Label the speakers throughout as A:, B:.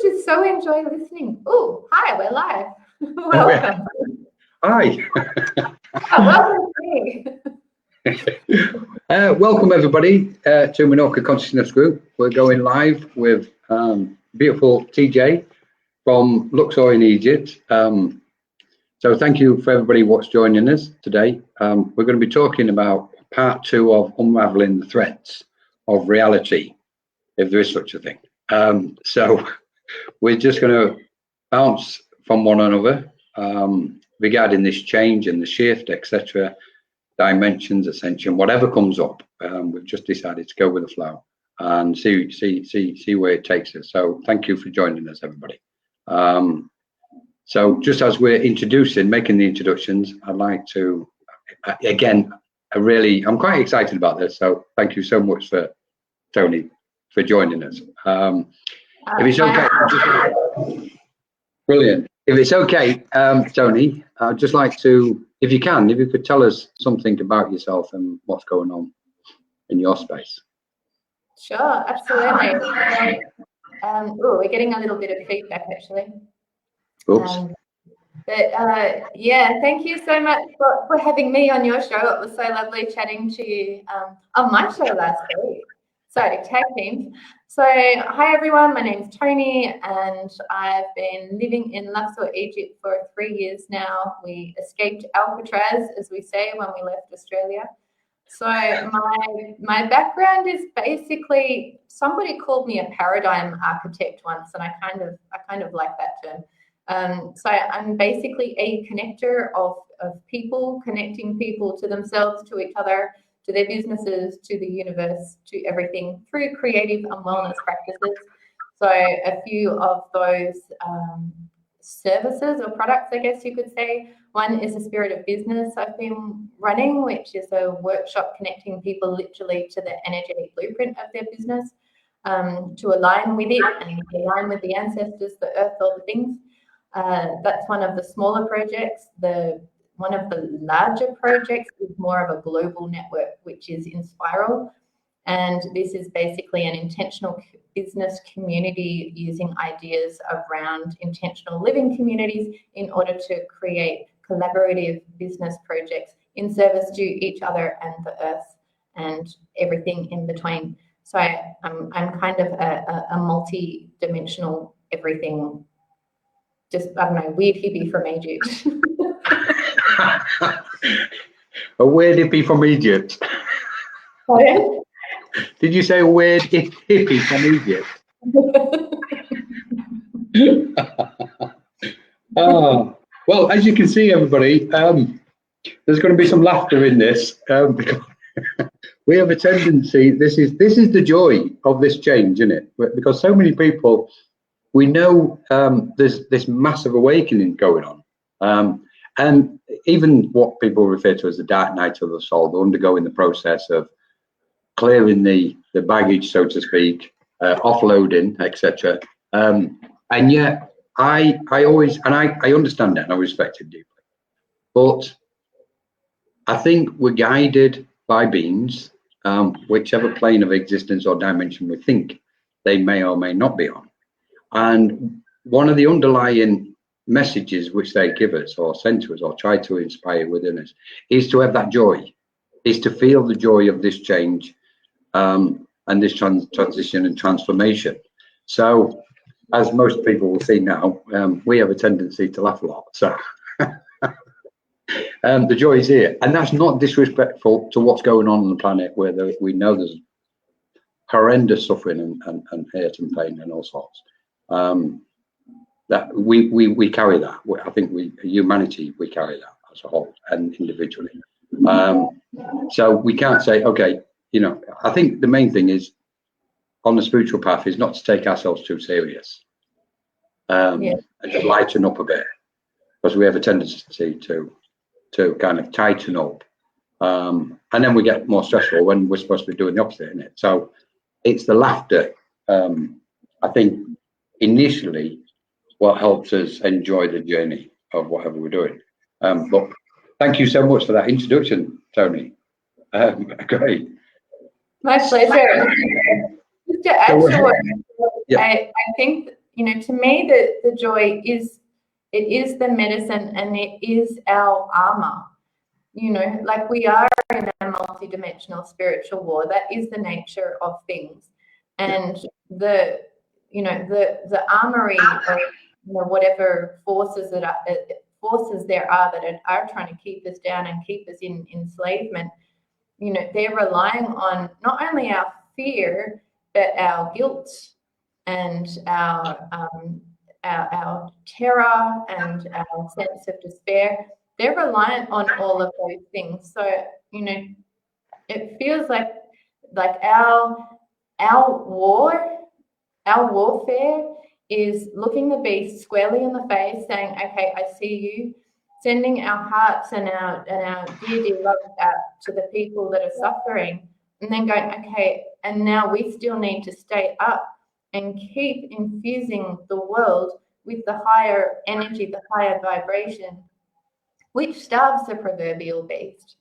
A: just so enjoy listening. Oh, hi, we're live. Welcome.
B: Hi.
A: Welcome to me.
B: Welcome everybody to Menorca Consciousness Group. We're going live with beautiful TJ from Luxor in Egypt. So thank you for everybody what's joining us today. We're going to be talking about part 2 of unraveling the threads of reality, if there is such a thing. So we're just going to bounce from one another regarding this change and the shift, etc., dimensions, ascension, whatever comes up. We've just decided to go with the flow and see where it takes us. So thank you for joining us, everybody. So just as we're making the introductions, I'd like to, again, I'm quite excited about this. So thank you so much for Tjoni for joining us. If it's okay, brilliant. If it's okay, Tjoni, I'd just like to, if you could tell us something about yourself and what's going on in your space.
A: Sure, absolutely. We're getting a little bit of feedback actually.
B: Oops.
A: Yeah, thank you so much for having me on your show. It was so lovely chatting to you on my show last week. So, tag teams. So, hi everyone, my name's Tjoni and I've been living in Luxor, Egypt for 3 years now. We escaped Alcatraz, as we say, when we left Australia. So my background is basically, somebody called me a paradigm architect once, and I kind of like that term. So I'm basically a connector of people, connecting people to themselves, to each other, to their businesses, to the universe, to everything through creative and wellness practices. So a few of those services or products, I guess you could say. One is a Spirit of Business I've been running, which is a workshop connecting people literally to the energetic blueprint of their business, to align with it and align with the ancestors, the earth, all the things. That's one of the smaller projects. One of the larger projects is more of a global network, which is Inspiral. And this is basically an intentional business community using ideas around intentional living communities in order to create collaborative business projects in service to each other and the earth and everything in between. So I'm kind of a multi-dimensional everything, just, I don't know, weird hippie from Egypt.
B: A weird hippie from Egypt.
A: Oh, yeah?
B: Did you say a weird hippie from Egypt? Well, as you can see, everybody, there's going to be some laughter in this. Because we have a tendency, this is the joy of this change, isn't it? Because so many people, we know there's this massive awakening going on. And even what people refer to as the dark night of the soul, they're undergoing the process of clearing the baggage, so to speak, offloading, etc. And yet I always, and I understand that and I respect it deeply, but I think we're guided by beings, whichever plane of existence or dimension we think they may or may not be on. And one of the underlying messages which they give us or send to us or try to inspire within us is to have that joy, is to feel the joy of this change and this transition and transformation. So as most people will see now, we have a tendency to laugh a lot. So the joy is here, and that's not disrespectful to what's going on the planet, where we know there's horrendous suffering and hate and pain and all sorts. That we carry that. I think humanity, we carry that as a whole and individually. So we can't say, okay, you know, I think the main thing is on the spiritual path is not to take ourselves too serious, and just lighten up a bit, because we have a tendency to kind of tighten up, and then we get more stressful when we're supposed to be doing the opposite, isn't it? So it's the laughter, I think, initially what helps us enjoy the journey of whatever we're doing. But thank you so much for that introduction, Tjoni. Great.
A: My pleasure. Just to add to what,
B: yeah.
A: I think, you know, to me, the joy is, it is the medicine and it is our armor. You know, like we are in a multi-dimensional spiritual war. That is the nature of things. And the, you know, the armory of, you know, whatever forces that are, forces there are that are trying to keep us down and keep us in enslavement, you know, they're relying on not only our fear, but our guilt and our terror and our sense of despair. They're reliant on all of those things. So, you know, it feels like our warfare is looking the beast squarely in the face, saying, okay, I see you, sending our hearts and our dear love out to the people that are suffering, and then going, okay, and now we still need to stay up and keep infusing the world with the higher energy, the higher vibration, which starves the proverbial beast.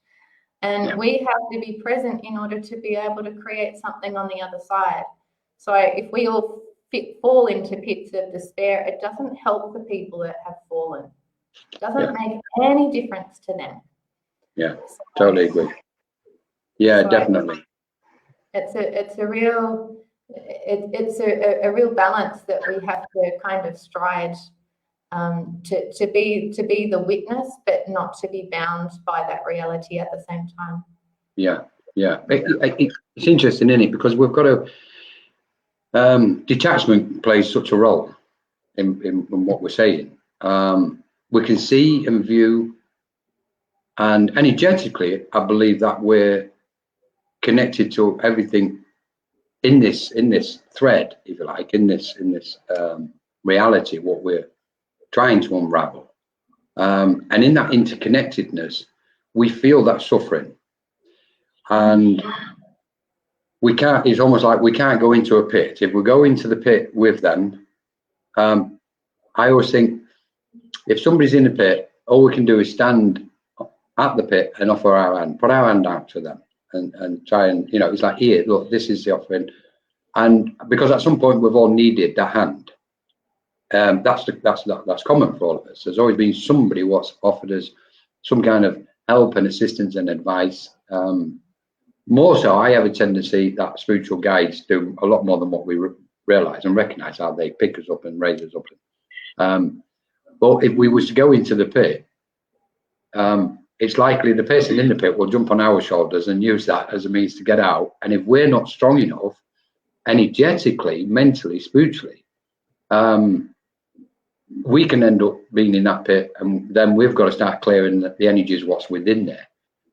A: And we have to be present in order to be able to create something on the other side. So if we all fall into pits of despair, it doesn't help the people that have fallen. It doesn't make any difference to them.
B: Yeah, so, totally agree. Yeah, so definitely.
A: It's a real balance that we have to kind of stride to be the witness, but not to be bound by that reality at the same time. Yeah.
B: It's interesting, isn't it? Because we've got to detachment plays such a role in what we're saying. We can see and view, and energetically, I believe that we're connected to everything in this thread, if you like, in this reality, what we're trying to unravel. And in that interconnectedness, we feel that suffering. And we can't, it's almost like we can't go into a pit. If we go into the pit with them, I always think if somebody's in the pit, all we can do is stand at the pit and offer our hand, put our hand out to them and try and, you know, it's like, here, look, this is the offering. And because at some point we've all needed that hand. That's common for all of us. There's always been somebody what's offered us some kind of help and assistance and advice. More so, I have a tendency that spiritual guides do a lot more than what we realize and recognize, how they pick us up and raise us up. But if we was to go into the pit, it's likely the person in the pit will jump on our shoulders and use that as a means to get out. And if we're not strong enough, energetically, mentally, spiritually, we can end up being in that pit, and then we've got to start clearing the energies what's within there.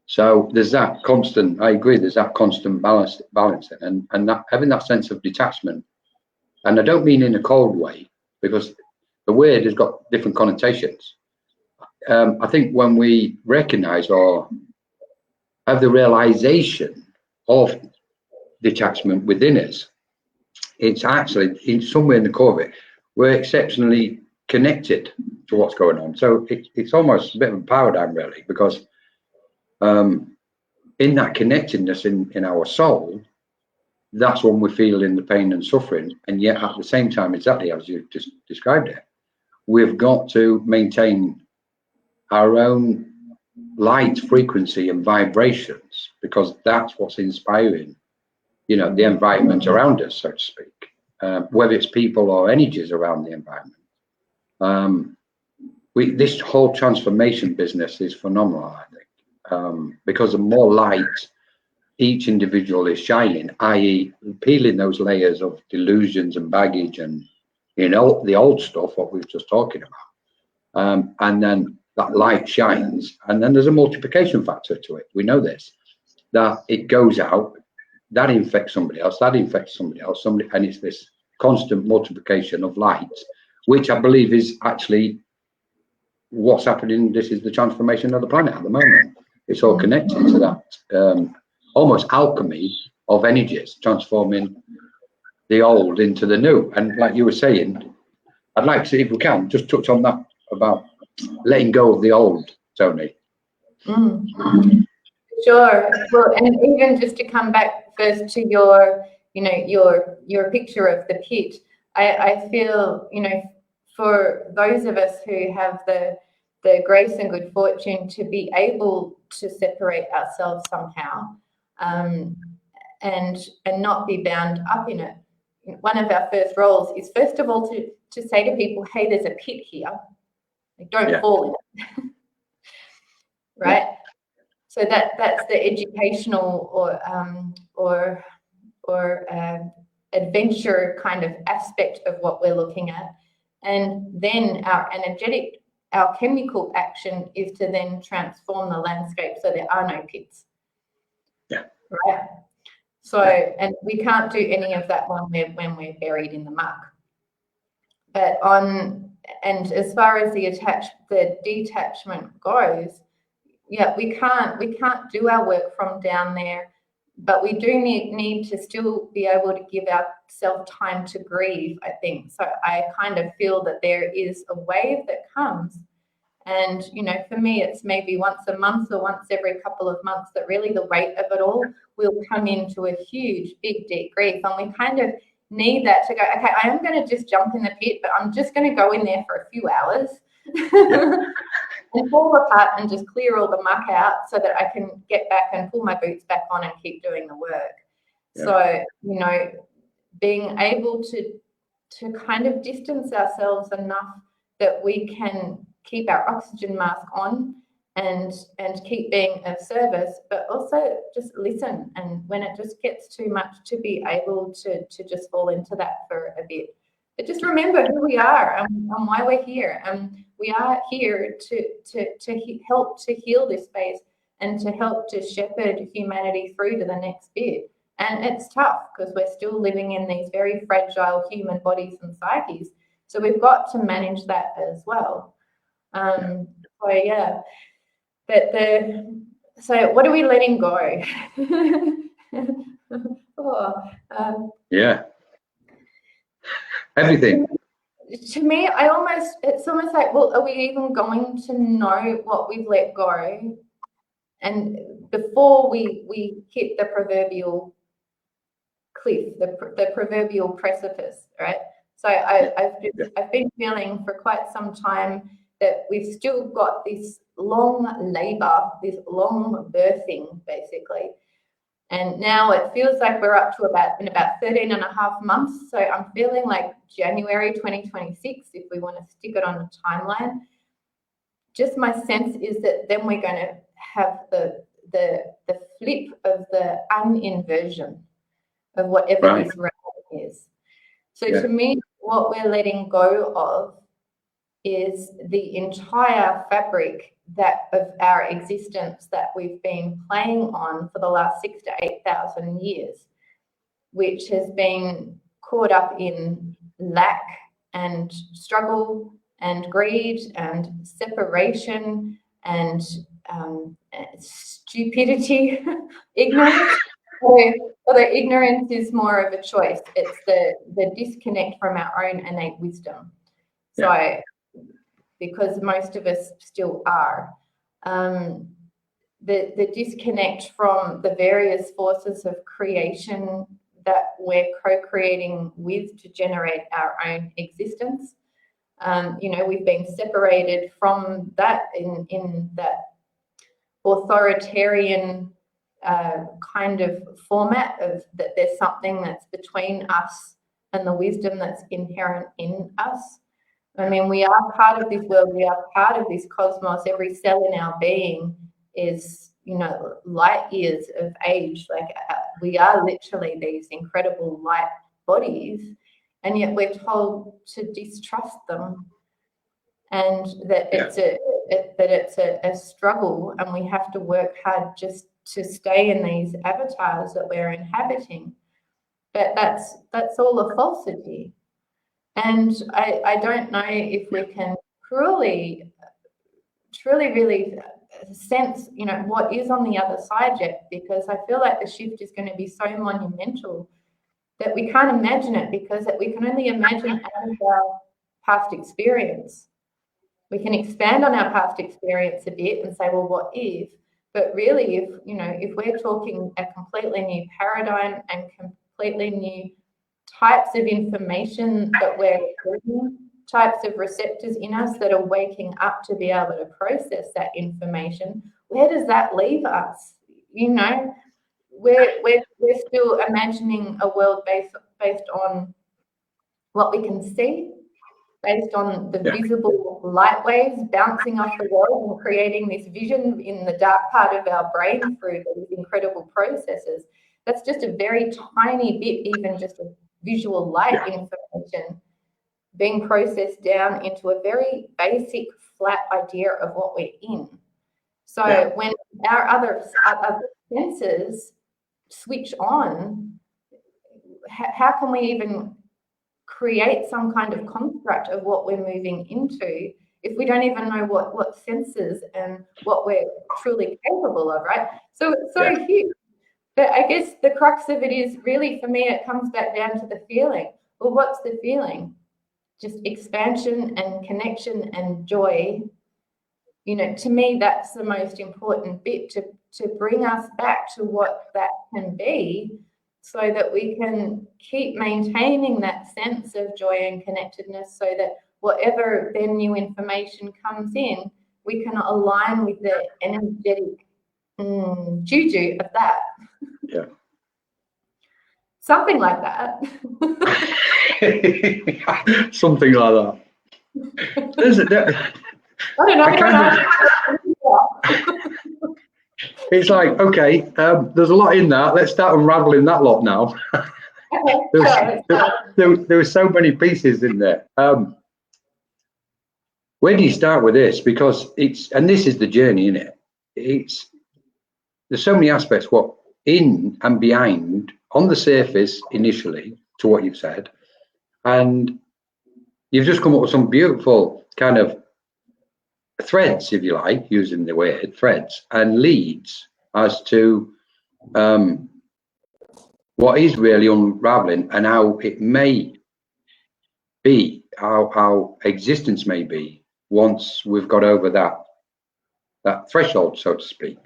B: So there's that constant, I agree, there's that constant balancing and that having that sense of detachment. And I don't mean in a cold way, because the word has got different connotations. I think when we recognize or have the realization of detachment within us, it's actually in somewhere in the core of it, we're exceptionally connected to what's going on. So it's almost a bit of a paradigm, really, because in that connectedness in our soul, that's when we're feeling the pain and suffering. And yet at the same time, exactly as you just described it, we've got to maintain our own light frequency and vibrations, because that's what's inspiring, you know, the environment around us, so to speak, whether it's people or energies around the environment. This whole transformation business is phenomenal, I think, because the more light each individual is shining, i.e. peeling those layers of delusions and baggage and, you know, the old stuff, what we were just talking about, and then that light shines, and then there's a multiplication factor to it. We know this, that it goes out, that infects somebody else, that infects somebody else, and it's this constant multiplication of light, which I believe is actually what's happening. This is the transformation of the planet at the moment. It's all connected to that almost alchemy of energies, transforming the old into the new. And like you were saying, I'd like to, if we can, just touch on that about letting go of the old, Tjoni.
A: Sure. Well, and even just to come back first to your, you know, your picture of the pit, I feel, for those of us who have the grace and good fortune to be able to separate ourselves somehow, and not be bound up in it. One of our first roles is, first of all, to say to people, hey, there's a pit here. Like, don't fall in it. Right? Yeah. So that's the educational or adventure kind of aspect of what we're looking at. And then our chemical action is to then transform the landscape so there are no pits.
B: Yeah.
A: Right? So, and we can't do any of that when we're buried in the muck. But and as far as the detachment goes, we can't do our work from down there, but we do need to still be able to give ourselves time to grieve, I think. So I kind of feel that there is a wave that comes. And, for me, it's maybe once a month or once every couple of months that really the weight of it all will come into a huge, big, deep grief. And we kind of need that to go, okay, I am going to just jump in the pit, but I'm just going to go in there for a few hours and fall apart and just clear all the muck out so that I can get back and pull my boots back on and keep doing the work. Yeah. So, being able to kind of distance ourselves enough that we can keep our oxygen mask on and keep being of service, but also just listen. And when it just gets too much, to be able to just fall into that for a bit. But just remember who we are and why we're here. We are here to help to heal this space and to help to shepherd humanity through to the next bit. And it's tough because we're still living in these very fragile human bodies and psyches. So we've got to manage that as well. So what are we letting go?
B: Everything.
A: To me, it's almost like, well, are we even going to know what we've let go? And before we hit the proverbial cliff, the proverbial precipice, right? So I've been feeling for quite some time that we've still got this long labor, this long birthing, basically. And now it feels like we're up to about 13 and a half months. So I'm feeling like January 2026, if we want to stick it on a timeline. Just my sense is that then we're going to have the flip of the uninversion of whatever this realm is. So to me, what we're letting go of is the entire fabric of our existence that we've been playing on for the last 6,000 to 8,000 years, which has been caught up in lack and struggle and greed and separation and stupidity, ignorance. Although ignorance is more of a choice, it's the disconnect from our own innate wisdom. So, because most of us still are, the disconnect from the various forces of creation that we're co-creating with to generate our own existence. We've been separated from that in that authoritarian kind of format of that there's something that's between us and the wisdom that's inherent in us. I mean, we are part of this world, we are part of this cosmos. Every cell in our being is, light years of age. Like, we are literally these incredible light bodies, and yet we're told to distrust them, and that it's a struggle, and we have to work hard just to stay in these avatars that we're inhabiting. But that's all a falsity. And I don't know if we can truly really sense, what is on the other side yet, because I feel like the shift is going to be so monumental that we can't imagine it, because we can only imagine out of our past experience. We can expand on our past experience a bit and say, well, what if? But really, if we're talking a completely new paradigm and completely new types of information that we're receiving, types of receptors in us that are waking up to be able to process that information, where does that leave us? You know, we're still imagining a world based on what we can see, based on the visible light waves bouncing off the wall and creating this vision in the dark part of our brain through these incredible processes. That's just a very tiny bit, even just a visual light information being processed down into a very basic, flat idea of what we're in. So when our other senses switch on, how can we even create some kind of construct of what we're moving into if we don't even know what senses and what we're truly capable of, right? So it's so huge. But I guess the crux of it is really, for me, it comes back down to the feeling. Well, what's the feeling? Just expansion and connection and joy. You know, to me, that's the most important bit, to bring us back to what that can be, so that we can keep maintaining that sense of joy and connectedness, so that whatever then new information comes in, we can align with the energetic juju of that.
B: Yeah.
A: Something like that.
B: Something like that.
A: I don't know.
B: It's like, okay, there's a lot in that. Let's start unraveling that lot now. There were so many pieces in there. Where do you start with this? Because and this is the journey, isn't it? There's so many aspects, what in and behind, on the surface initially, to what you've said, and you've just come up with some beautiful kind of threads, if you like, using the word threads, and leads as to what is really unraveling and how it may be, how existence may be once we've got over that threshold, so to speak.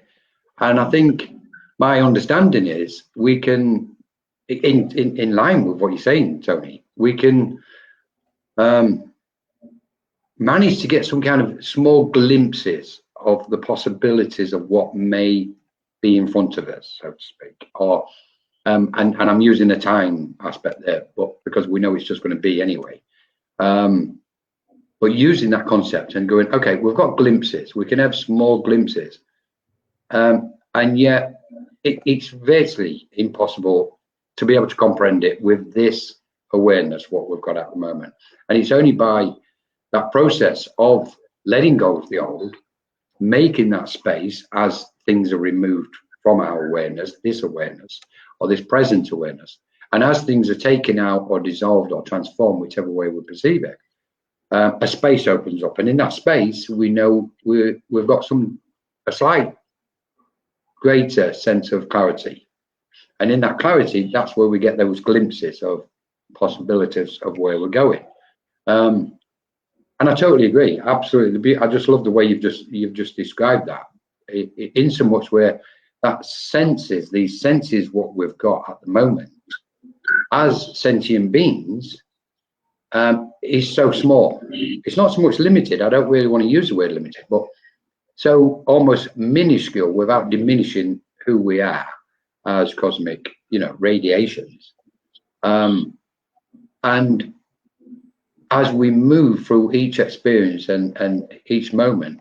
B: And I think my understanding is we can, in line with what you're saying, Tjoni, we can manage to get some kind of small glimpses of the possibilities of what may be in front of us, so to speak. Or and I'm using the time aspect there, but because we know it's just going to be anyway. But using that concept and going, okay, we've got glimpses, we can have small glimpses, and yet it's virtually impossible to be able to comprehend it with this awareness, what we've got at the moment. And it's only by that process of letting go of the old, making that space as things are removed from our awareness, this awareness, or this present awareness. And as things are taken out or dissolved or transformed, whichever way we perceive it, a space opens up. And in that space, we know we've got a slight greater sense of clarity. And in that clarity, that's where we get those glimpses of possibilities of where we're going. And I totally agree, absolutely. I just love the way you've just described that. In so much where that these senses, what we've got at the moment as sentient beings, is so small. It's not so much limited. I don't really want to use the word limited, but so almost minuscule without diminishing who we are as cosmic, radiations. And as we move through each experience and each moment,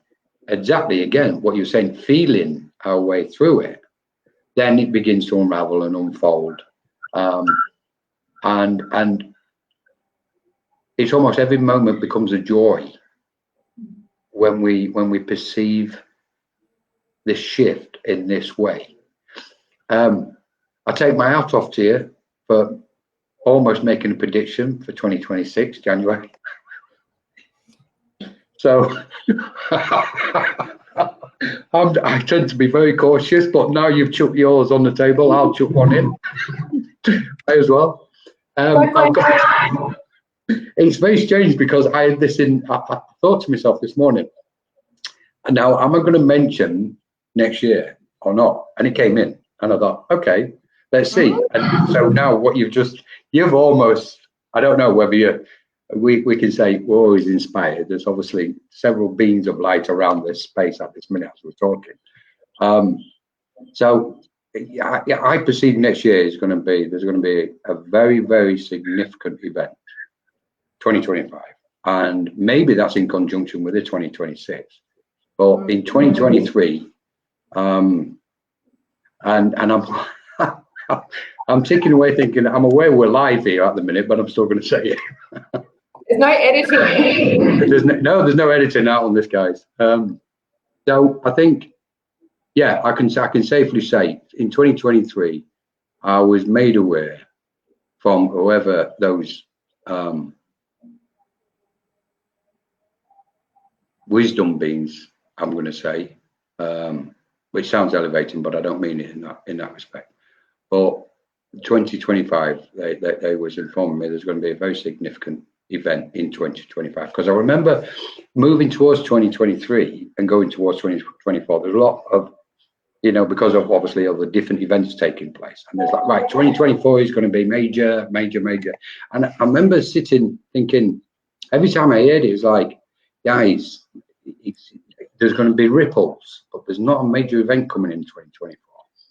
B: exactly again what you're saying, feeling our way through it, then it begins to unravel and unfold. And it's almost every moment becomes a joy when we perceive this shift in this way. I take my hat off to you for almost making a prediction for 2026 January. So I tend to be very cautious, but now you've chucked yours on the table, I'll chuck one in as well. It's very strange because I had this I thought to myself this morning, now am I going to mention next year or not? And it came in and I thought, okay, Let's see. And so now what you've almost, I don't know whether we can say we're always inspired. There's obviously several beams of light around this space at this minute as we're talking. So I perceive next year there's going to be a very, very significant event, 2025. And maybe that's in conjunction with the 2026. But in 2023, and I'm I'm ticking away thinking, I'm aware we're live here at the minute, but I'm still going to say it.
A: There's no editing.
B: There's no editing out on this, guys. So I think, yeah, I can safely say in 2023, I was made aware from whoever those wisdom beings, I'm going to say, which sounds elevating, but I don't mean it in that respect. But 2025, they was informing me there's going to be a very significant event in 2025, because I remember moving towards 2023 and going towards 2024. There's a lot of, because of obviously all the different events taking place, and there's like, right, 2024 is going to be major. And I remember sitting thinking, every time I heard it, it was like, guys, there's going to be ripples, but there's not a major event coming in 2024.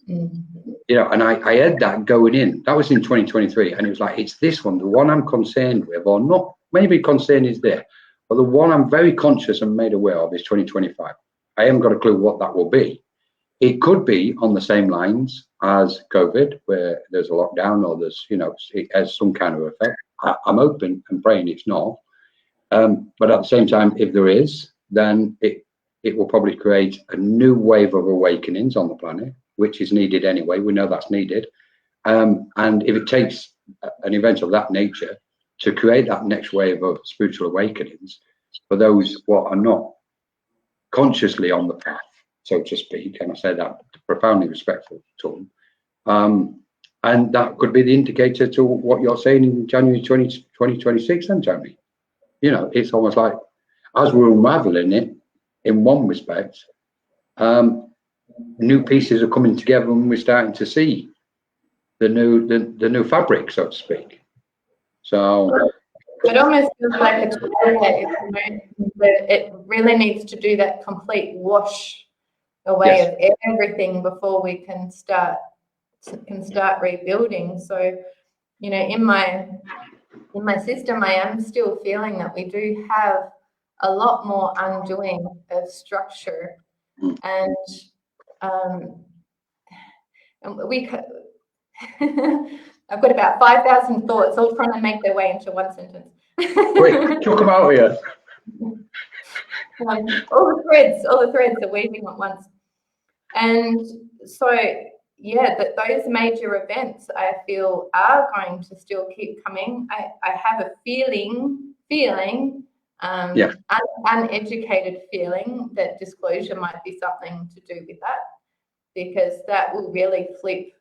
B: And I had that going in. That was in 2023, and it was like, it's this one, the one I'm concerned with, or not. Maybe concern is there, but the one I'm very conscious and made aware of is 2025. I haven't got a clue what that will be. It could be on the same lines as COVID, where there's a lockdown, or there's, it has some kind of effect. I'm open and praying it's not. But at the same time, if there is, then it will probably create a new wave of awakenings on the planet, which is needed anyway. We know that's needed. And if it takes an event of that nature to create that next wave of spiritual awakenings for those what are not consciously on the path, so to speak, and I say that profoundly respectful to them, and that could be the indicator to what you're saying in January 2026 then, Tony. It's almost like, as we're unraveling it in one respect, new pieces are coming together, and we're starting to see the new fabric, so to speak. So
A: it almost feels like a twilight, but it really needs to do that complete wash away of everything before we can start rebuilding. So, in my system, I am still feeling that we do have a lot more undoing of structure, and we. I've got about 5,000 thoughts all trying to make their way into one sentence.
B: Quick, talk them out here.
A: All the threads are weaving at once, and so that those major events I feel are going to still keep coming. I have a feeling, uneducated feeling that disclosure might be something to do with that, because that will really flip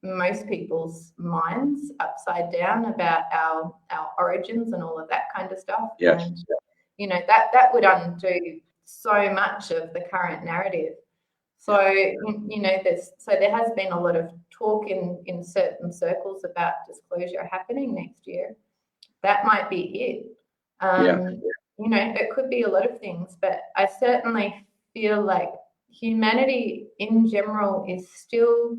A: most people's minds upside down about our origins and all of that kind of stuff.
B: Yes.
A: And that would undo so much of the current narrative. So there has been a lot of talk in certain circles about disclosure happening next year. That might be it. It could be a lot of things, but I certainly feel like humanity in general is still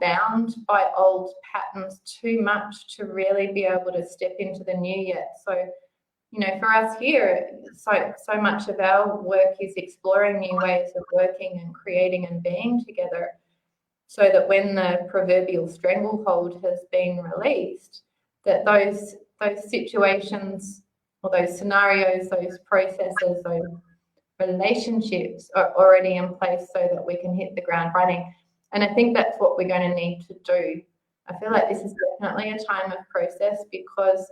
A: bound by old patterns too much to really be able to step into the new yet. So, for us here, so much of our work is exploring new ways of working and creating and being together, so that when the proverbial stranglehold has been released, that those situations or those scenarios, those processes, those relationships are already in place so that we can hit the ground running. And I think that's what we're going to need to do. I feel like this is definitely a time of process, because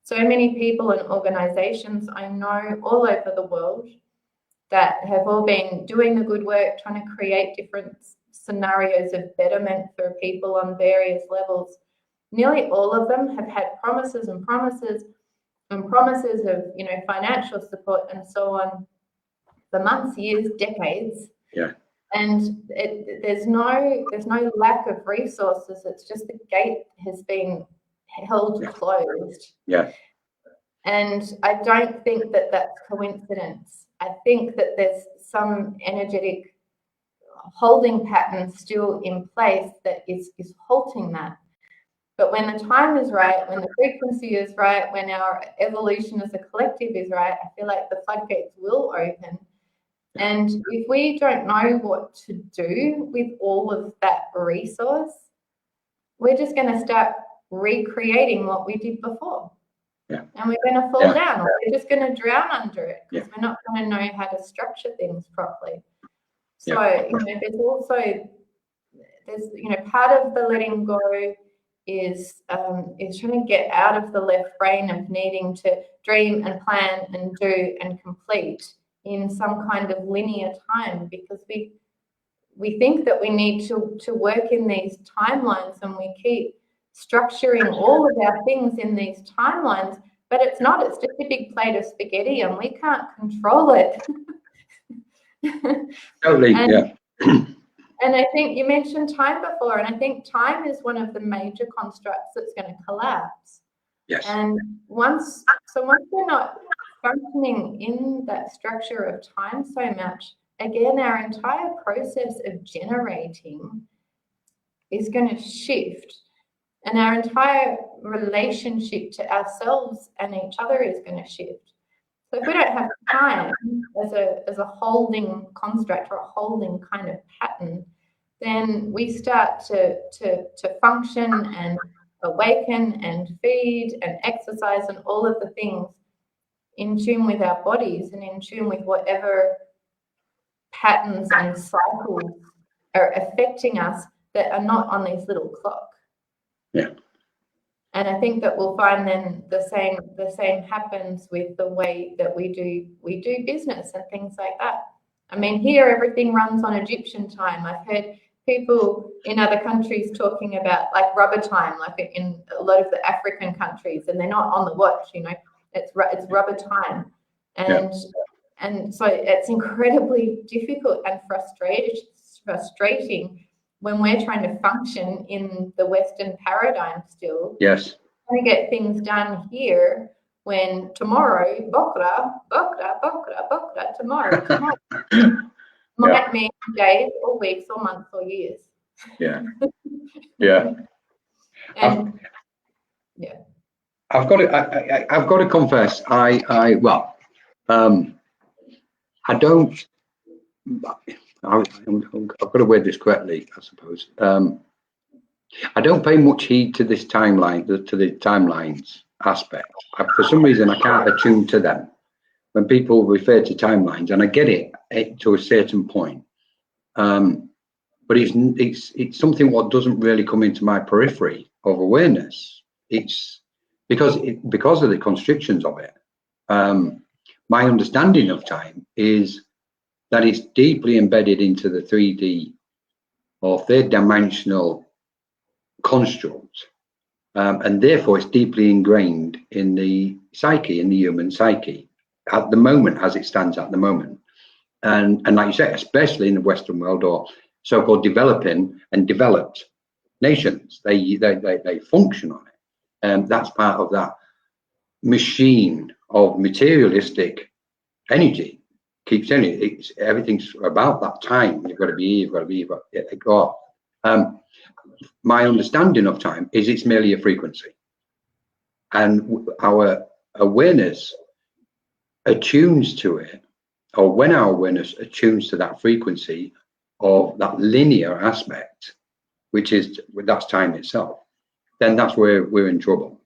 A: so many people and organizations I know all over the world that have all been doing the good work, trying to create different scenarios of betterment for people on various levels. Nearly all of them have had promises and promises and promises of, financial support and so on for months, years, decades.
B: Yeah.
A: And there's no lack of resources. It's just the gate has been held closed.
B: Yeah.
A: And I don't think that that's coincidence. I think that there's some energetic holding pattern still in place that is halting that. But when the time is right, when the frequency is right, when our evolution as a collective is right, I feel like the floodgates will open. And if we don't know what to do with all of that resource, we're just going to start recreating what we did before.
B: Yeah.
A: And we're going to fall down, or we're just going to drown under it because we're not going to know how to structure things properly. So, there's part of the letting go is trying to get out of the left brain of needing to dream and plan and do and complete in some kind of linear time, because we think that we need to work in these timelines, and we keep structuring all of our things in these timelines, but it's just a big plate of spaghetti and we can't control it.
B: Totally.
A: And I think you mentioned time before, and I think time is one of the major constructs that's going to collapse.
B: Yes.
A: And once we're not functioning in that structure of time so much, again, our entire process of generating is going to shift, and our entire relationship to ourselves and each other is going to shift. So if we don't have time as a holding construct or a holding kind of pattern, then we start to function and awaken and feed and exercise and all of the things in tune with our bodies and in tune with whatever patterns and cycles are affecting us that are not on these little clocks.
B: Yeah.
A: And I think that we'll find then the same happens with the way that we do business and things like that. I mean, here everything runs on Egyptian time. I've heard people in other countries talking about like rubber time, like in a lot of the African countries, and they're not on the watch. It's rubber time, and so it's incredibly difficult and frustrating when we're trying to function in the Western paradigm still.
B: Yes.
A: Trying to get things done here when tomorrow, bokra, tomorrow might mean days or weeks or months or years.
B: Yeah. Yeah.
A: And
B: I've got to confess, I've got to word this correctly, I suppose. I don't pay much heed to this timeline, to the timelines aspect. For some reason, I can't attune to them when people refer to timelines, and I get it to a certain point. But it's something what doesn't really come into my periphery of awareness. It's because of the constrictions of it. My understanding of time is that it's deeply embedded into the 3D or third dimensional construct, and therefore it's deeply ingrained in the psyche, in the human psyche at the moment, as it stands at the moment. And like you say, especially in the Western world, or so-called developing and developed nations, they function on it, and that's part of that machine of materialistic energy. Keeps telling you, everything's about that time. You've got to be here, you've got to go. My understanding of time is it's merely a frequency, and our awareness attunes to it, or when our awareness attunes to that frequency of that linear aspect, that's time itself, then that's where we're in trouble.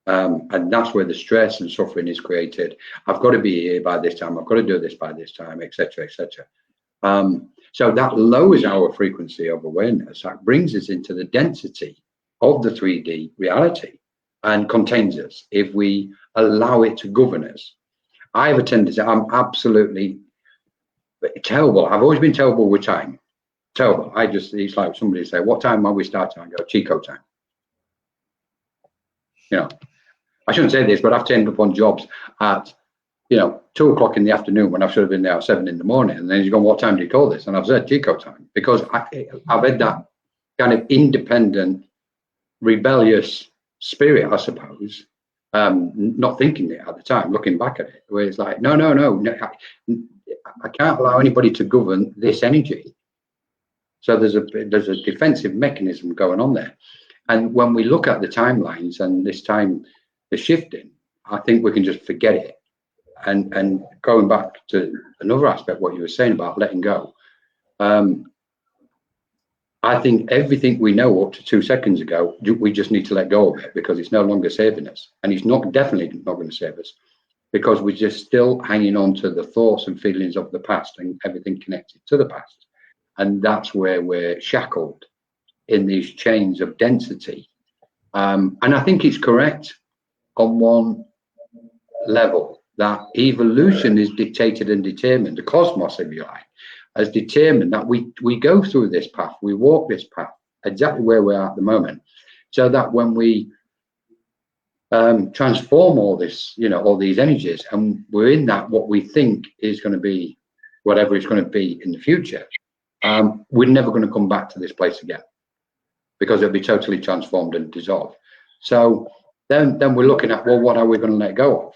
B: And that's where the stress and suffering is created. I've got to be here by this time, I've got to do this by this time, etc., etc. So that lowers our frequency of awareness. That brings us into the density of the 3D reality and contains us if we allow it to govern us. I have a tendency, I'm absolutely terrible. I've always been terrible with time. Terrible. It's like somebody say, what time are we starting? I go, Chico time. I shouldn't say this, but I've turned up on jobs at you know, 2 o'clock in the afternoon when I should have been there at 7 in the morning. And then he's gone, what time do you call this? And I've said Tico time, because I've had that kind of independent, rebellious spirit, I suppose, not thinking it at the time, looking back at it, where it's like, no, I can't allow anybody to govern this energy. So there's a defensive mechanism going on there. And when we look at the timelines and this time, the shifting, I think we can just forget it. And going back to another aspect, what you were saying about letting go, I think everything we know up to 2 seconds ago, we just need to let go of it, because it's no longer saving us. And it's definitely not going to save us, because we're just still hanging on to the thoughts and feelings of the past and everything connected to the past. And that's where we're shackled in these chains of density. And I think it's correct on one level, that evolution is dictated and determined, the cosmos, if you like, has determined that we go through this path, we walk this path exactly where we are at the moment, so that when we transform all this, you know, all these energies, and we're in that what we think is going to be whatever it's going to be in the future, we're never going to come back to this place again, because it'll be totally transformed and dissolved. So then we're looking at, well, what are we going to let go of?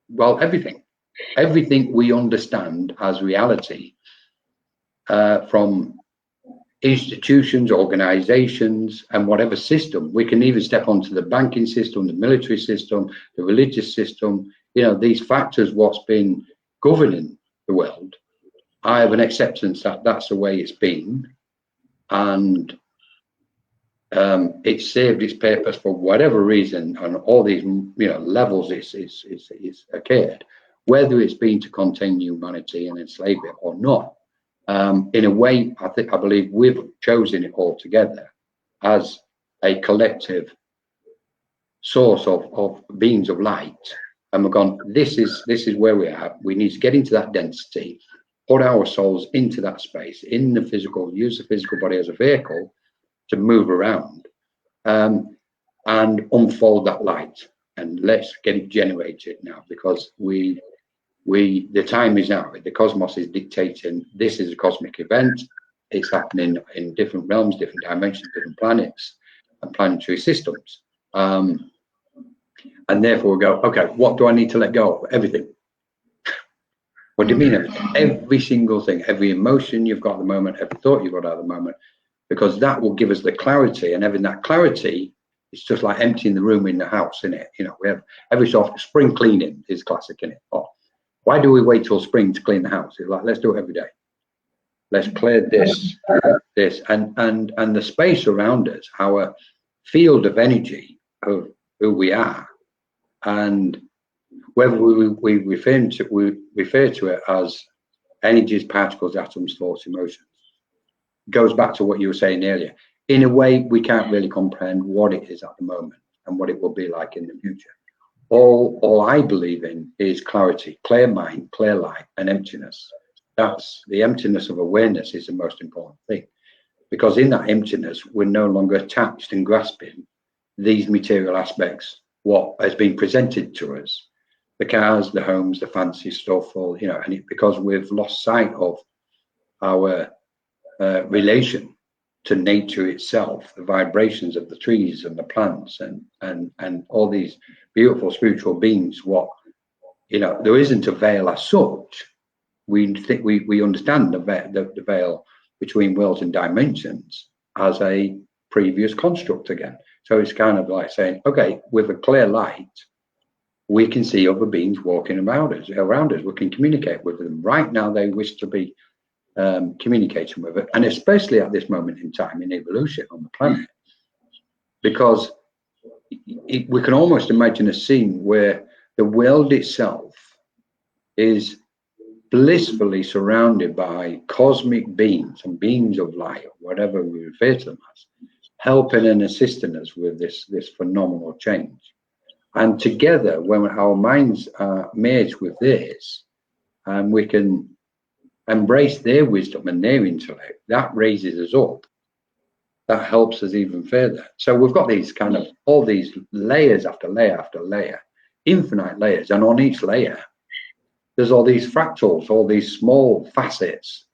B: Well, everything we understand as reality, from institutions, organizations, and whatever system. We can even step onto the banking system, the military system, the religious system, you know, these factors, what's been governing the world. I have an acceptance that that's the way it's been, and it's served its purpose for whatever reason, and all these, you know, levels it's occurred, whether it's been to contain humanity and enslave it or not. In a way, I believe we've chosen it all together as a collective source of beings of light, and we've gone, this is where we are. We need to get into that density, put our souls into that space, in the physical, use the physical body as a vehicle to move around, and unfold that light, and let's get it generated now, because the time is now. The cosmos is dictating, this is a cosmic event. It's happening in different realms, different dimensions, different planets and planetary systems, and therefore we go, okay, what do I need to let go of? Everything. What do you mean everything? Every single thing, every emotion you've got at the moment, every thought you've got at the moment, because that will give us the clarity, and having that clarity, it's just like emptying the room in the house, isn't it? You know, we have every sort of spring cleaning is classic, isn't it? Oh, why do we wait till spring to clean the house? It's like, let's do it every day. Let's clear this, and the space around us, our field of energy of who we are, and whether we refer to it as energies, particles, atoms, thoughts, emotions, goes back to what you were saying earlier. In a way, we can't really comprehend what it is at the moment and what it will be like in the future. All I believe in is clarity, clear mind, clear light, and emptiness. That's the emptiness of awareness is the most important thing, because in that emptiness, we're no longer attached and grasping these material aspects, what has been presented to us, the cars, the homes, the fancy stuff, all, you know, and because we've lost sight of our relation to nature itself, the vibrations of the trees and the plants, and all these beautiful spiritual beings. What, you know, there isn't a veil as such. We think we understand the veil between worlds and dimensions as a previous construct again. So it's kind of like saying, okay, with a clear light, we can see other beings walking around us. We can communicate with them. Right now, they wish to be communicating with it, and especially at this moment in time in evolution on the planet, because we can almost imagine a scene where the world itself is blissfully surrounded by cosmic beings and beings of light, whatever we refer to them as, helping and assisting us with this phenomenal change. And together, when our minds are merged with theirs, and we can embrace their wisdom and their intellect, that raises us up. That helps us even further. So we've got these kind of, all these layers after layer after layer, infinite layers, and on each layer, there's all these fractals, all these small facets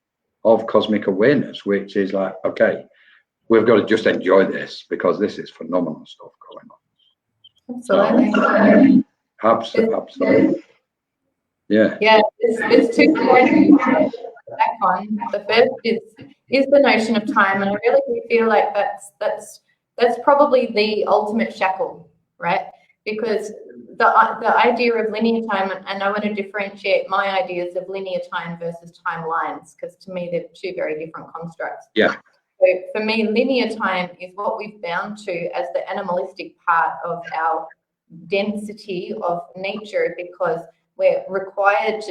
B: of cosmic awareness, which is like, okay, we've got to just enjoy this because this is phenomenal stuff going on.
A: Absolutely.
B: Absolutely. Yeah.
A: Yeah, there's 2 points back on. The first is the notion of time, and I really do feel like that's probably the ultimate shackle, right? Because the idea of linear time, and I want to differentiate my ideas of linear time versus timelines, because to me they're 2 very different constructs.
B: Yeah.
A: So for me, linear time is what we've bound to as the animalistic part of our density of nature, because we're required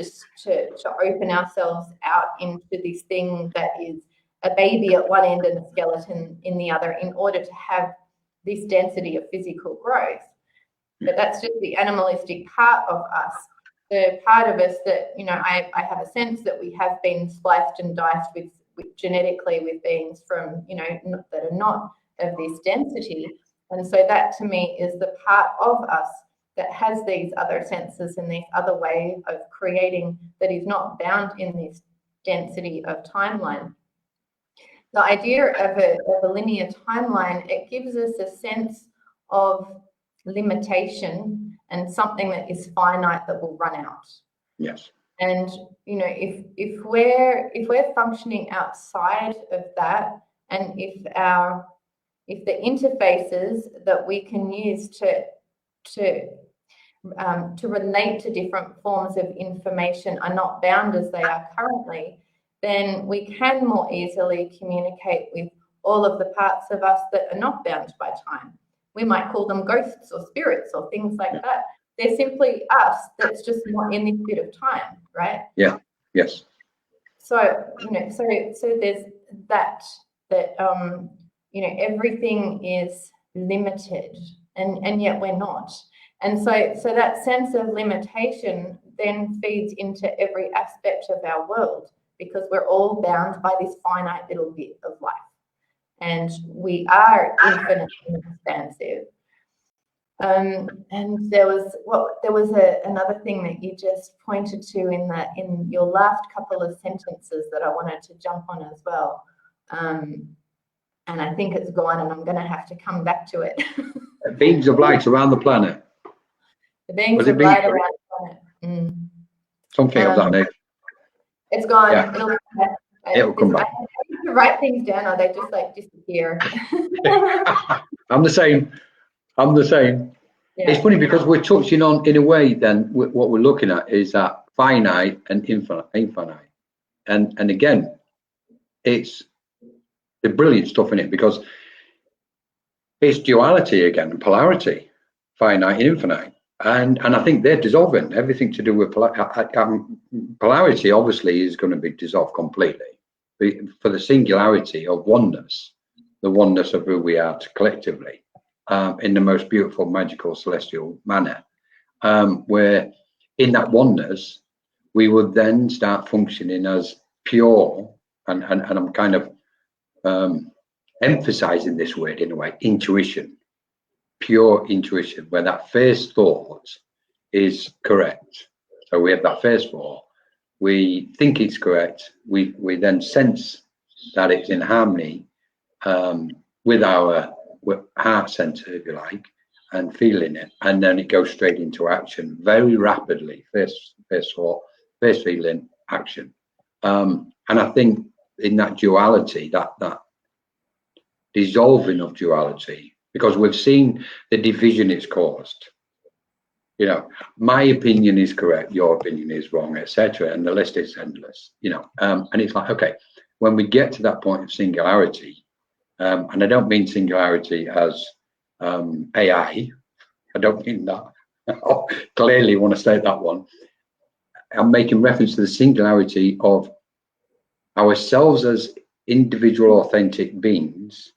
A: to open ourselves out into this thing that is a baby at one end and a skeleton in the other in order to have this density of physical growth. But that's just the animalistic part of us. The part of us that, you know, I have a sense that we have been spliced and diced with genetically with beings from, you know, that are not of this density. And so that to me is the part of us that has these other senses and this other way of creating that is not bound in this density of timeline. The idea of a linear timeline, it gives us a sense of limitation and something that is finite that will run out.
B: Yes.
A: And you know, if we're functioning outside of that, and if the interfaces that we can use to relate to different forms of information are not bound as they are currently, then we can more easily communicate with all of the parts of us that are not bound by time. We might call them ghosts or spirits or things like that. They're simply us that's just not in this bit of time, right?
B: Yeah. Yes.
A: So, you know, so there's that you know, everything is limited and yet we're not. And so that sense of limitation then feeds into every aspect of our world, because we're all bound by this finite little bit of life. And we are infinite and expansive. And there was another thing that you just pointed to in your last couple of sentences that I wanted to jump on as well. And I think it's gone, and I'm going to have to come back to it.
B: Beings of light around the planet.
A: The beings of light around the planet.
B: Something of that nature.
A: It's gone.
B: Yeah. It'll come back.
A: I have to write things down, or they just like disappear.
B: I'm the same. Yeah. It's funny because we're touching on, in a way, then what we're looking at is that finite and infinite. And again, it's the brilliant stuff in it, because it's duality again, polarity, finite and infinite. And I think they're dissolving. Everything to do with polarity obviously is going to be dissolved completely. For the singularity of oneness, the oneness of who we are collectively, in the most beautiful, magical, celestial manner, where in that oneness, we would then start functioning as pure, and I'm kind of emphasizing this word in a way, intuition. Pure intuition, where that first thought is correct. So we have that first thought, we think it's correct, we then sense that it's in harmony with our heart center, if you like, and feeling it, and then it goes straight into action very rapidly. First thought, first feeling, action. And I think in that duality, that dissolving of duality, because we've seen the division it's caused. You know, my opinion is correct, your opinion is wrong, etc. And the list is endless, you know. And it's like, okay, when we get to that point of singularity, and I don't mean singularity as AI, I don't mean that. Clearly want to state that one. I'm making reference to the singularity of ourselves as individual authentic beings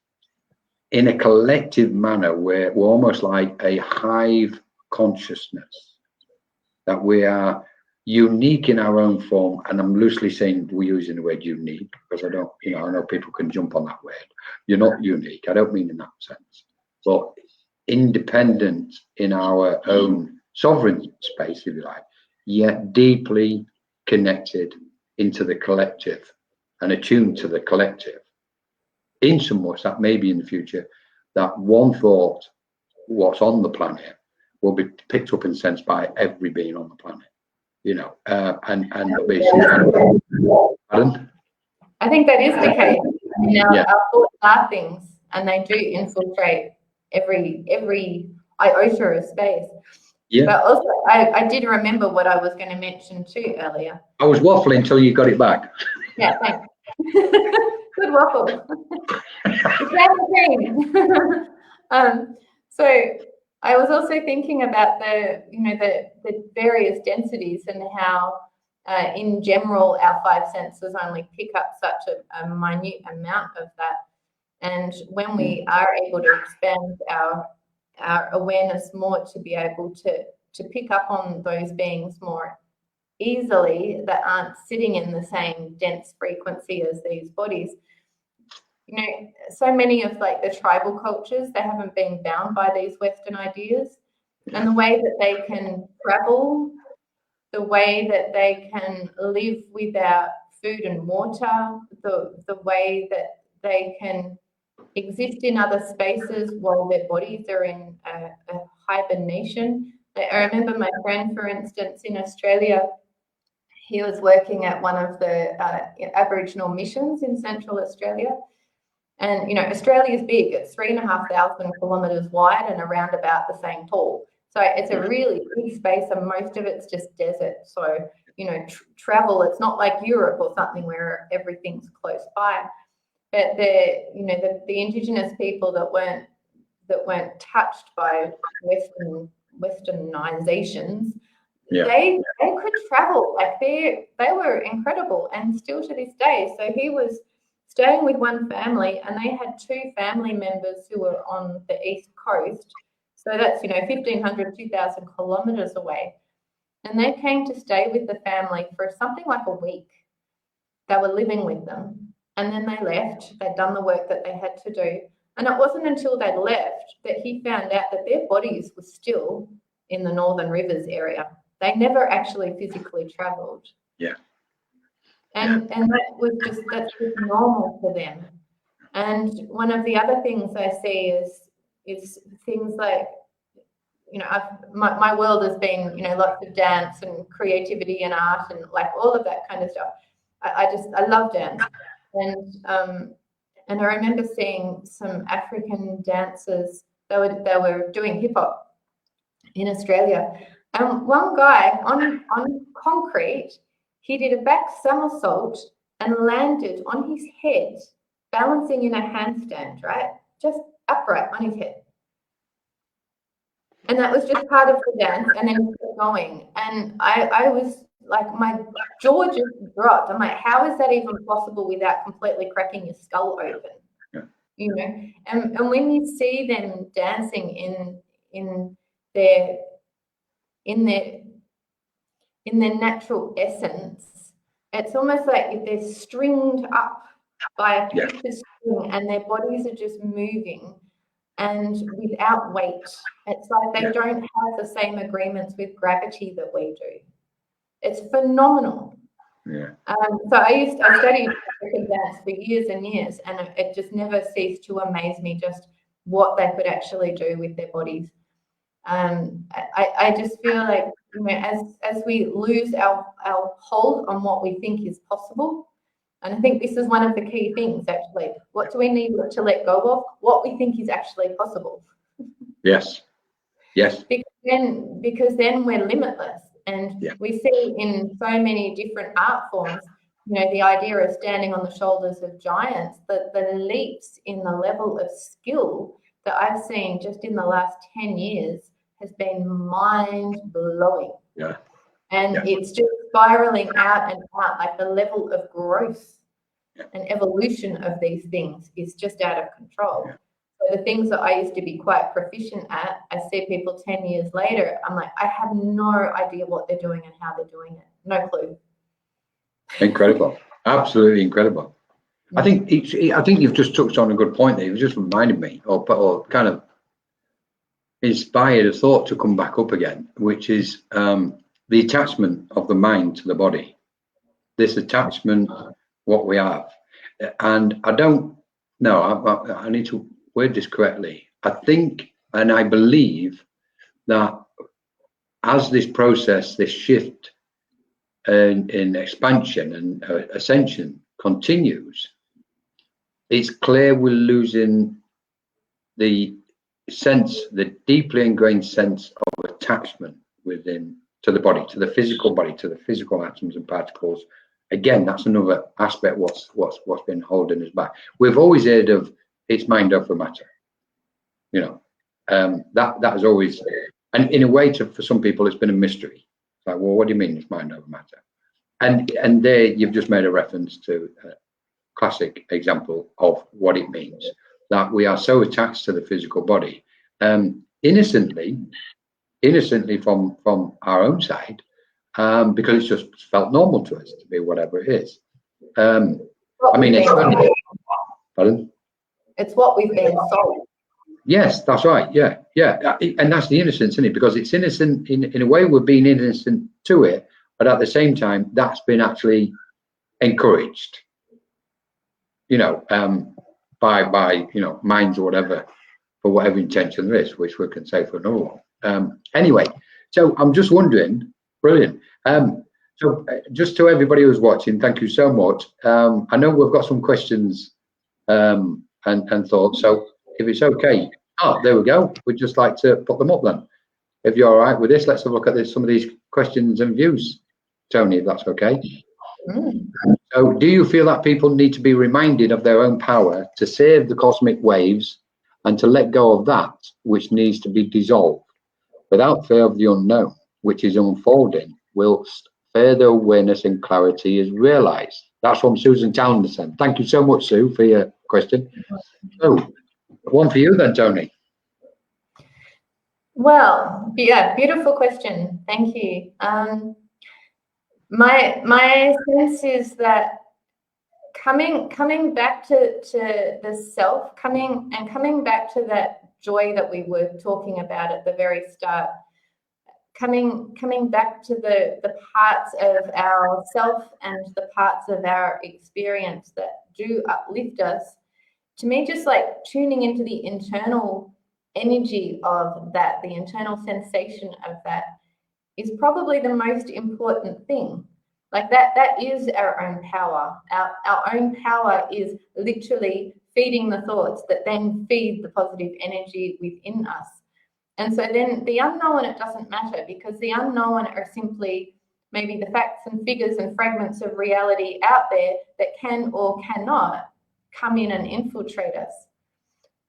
B: in a collective manner, where we're almost like a hive consciousness, that we are unique in our own form. And I'm loosely saying we're using the word unique, because I don't, you know, I know people can jump on that word. You're not unique. I don't mean in that sense, but independent in our own sovereign space, if you like, yet deeply connected into the collective and attuned to the collective, in so much that maybe in the future that one thought, what's on the planet, will be picked up and sensed by every being on the planet, you know, and there'll be some kind of, pardon?
A: I think that is the case. I mean, our thoughts are things, and they do infiltrate every iota of space.
B: Yeah.
A: But also, I did remember what I was going to mention too earlier.
B: I was waffling until you got it back.
A: Yeah, thanks. Good waffle. So I was also thinking about the various densities and how in general our five senses only pick up such a minute amount of that, and when we are able to expand our awareness more to be able to pick up on those beings more easily that aren't sitting in the same dense frequency as these bodies. You know, so many of like the tribal cultures, they haven't been bound by these Western ideas, and the way that they can travel, the way that they can live without food and water, the way that they can exist in other spaces while their bodies are in a hibernation. I remember my friend, for instance, in Australia, he was working at one of the Aboriginal missions in Central Australia. And, you know, Australia is big. It's 3,500 kilometres wide and around about the same tall. So it's a really big space, and most of it's just desert. So, you know, travel, it's not like Europe or something where everything's close by. But the Indigenous people that weren't touched by Westernizations, they could travel. Like they were incredible, and still to this day. So he was staying with one family, and they had two family members who were on the east coast. So that's 1,500, 2,000 kilometers away, and they came to stay with the family for something like a week. They were living with them, and then they left. They'd done the work that they had to do, and it wasn't until they'd left that he found out that their bodies were still in the Northern Rivers area. They never actually physically travelled.
B: Yeah.
A: And that's just normal for them. And one of the other things I see is things like, my world has been, lots of dance and creativity and art and like all of that kind of stuff. I love dance. And I remember seeing some African dancers, they were doing hip hop in Australia. And one guy on concrete, he did a back somersault and landed on his head, balancing in a handstand, right? Just upright on his head. And that was just part of the dance, and then he kept going. And I was like, my jaw just dropped. I'm like, how is that even possible without completely cracking your skull open? Yeah. And when you see them dancing in their natural essence, it's almost like they're stringed up by a connected string, and their bodies are just moving and without weight. It's like they don't have the same agreements with gravity that we do. It's phenomenal.
B: Yeah.
A: So I studied African dance for years and years, and it just never ceased to amaze me just what they could actually do with their bodies. I just feel like, as we lose our hold on what we think is possible, and I think this is one of the key things actually. What do we need to let go of? What we think is actually possible.
B: Yes.
A: Because then we're limitless, and we see in so many different art forms, the idea of standing on the shoulders of giants, the leaps in the level of skill that I've seen just in the last 10 years has been mind-blowing.
B: Yeah.
A: And it's just spiraling out and out, like the level of growth and evolution of these things is just out of control. Yeah. So the things that I used to be quite proficient at, I see people 10 years later, I'm like, I have no idea what they're doing and how they're doing it. No clue.
B: Incredible. Absolutely incredible. I think you've just touched on a good point there. You've just reminded me, or kind of inspired a thought to come back up again, which is the attachment of the mind to the body, this attachment, what we have. And I don't know, I need to word this correctly. I think and I believe that as this process, this shift in expansion and ascension continues, it's clear we're losing the sense, the deeply ingrained sense of attachment within to the body, to the physical body, to the physical atoms and particles. Again, that's another aspect what's been holding us back. We've always heard of it's mind over matter, you know. That has always, and in a way, for some people, it's been a mystery. It's like, well, what do you mean it's mind over matter? And there you've just made a reference to a classic example of what it means, that we are so attached to the physical body, innocently from our own side, because it's just felt normal to us to be whatever it is. I mean, pardon?
A: It's what we've been sold.
B: Yes, that's right. Yeah, and that's the innocence, isn't it? Because it's innocent in a way. We're being innocent to it, but at the same time, that's been actually encouraged, you know, by you know, minds or whatever, for whatever intention there is, which we can say for another one. Anyway, so I'm just wondering, brilliant. So just to everybody who's watching, thank you so much. I know we've got some questions and thoughts, so if it's okay, there we go. We'd just like to put them up then. If you're all right with this, let's have a look at some of these questions and views, Tjoni, if that's okay. So do you feel that people need to be reminded of their own power to save the cosmic waves and to let go of that which needs to be dissolved without fear of the unknown, which is unfolding, whilst further awareness and clarity is realized? That's from Susan Townsend. Thank you so much, Sue, for your question. So, one for you then, Tjoni.
A: Well, yeah, beautiful question. Thank you. My sense is that coming back to the self, coming back to that joy that we were talking about at the very start, coming back to the parts of our self and the parts of our experience that do uplift us. To me, just like tuning into the internal energy of that, the internal sensation of that, is probably the most important thing. Like that is our own power. Our own power is literally feeding the thoughts that then feed the positive energy within us. And so then the unknown, it doesn't matter, because the unknown are simply maybe the facts and figures and fragments of reality out there that can or cannot come in and infiltrate us.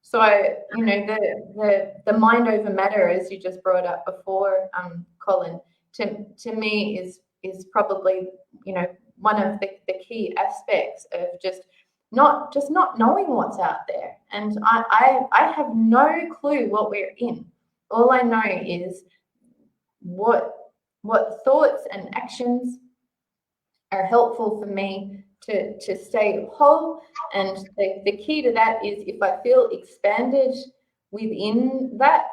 A: So, you know, the mind over matter, as you just brought up before, Colin, to me is probably, you know, one of the key aspects of just not knowing what's out there. And I have no clue what we're in. All I know is what thoughts and actions are helpful for me to stay whole. And the key to that is, if I feel expanded within that,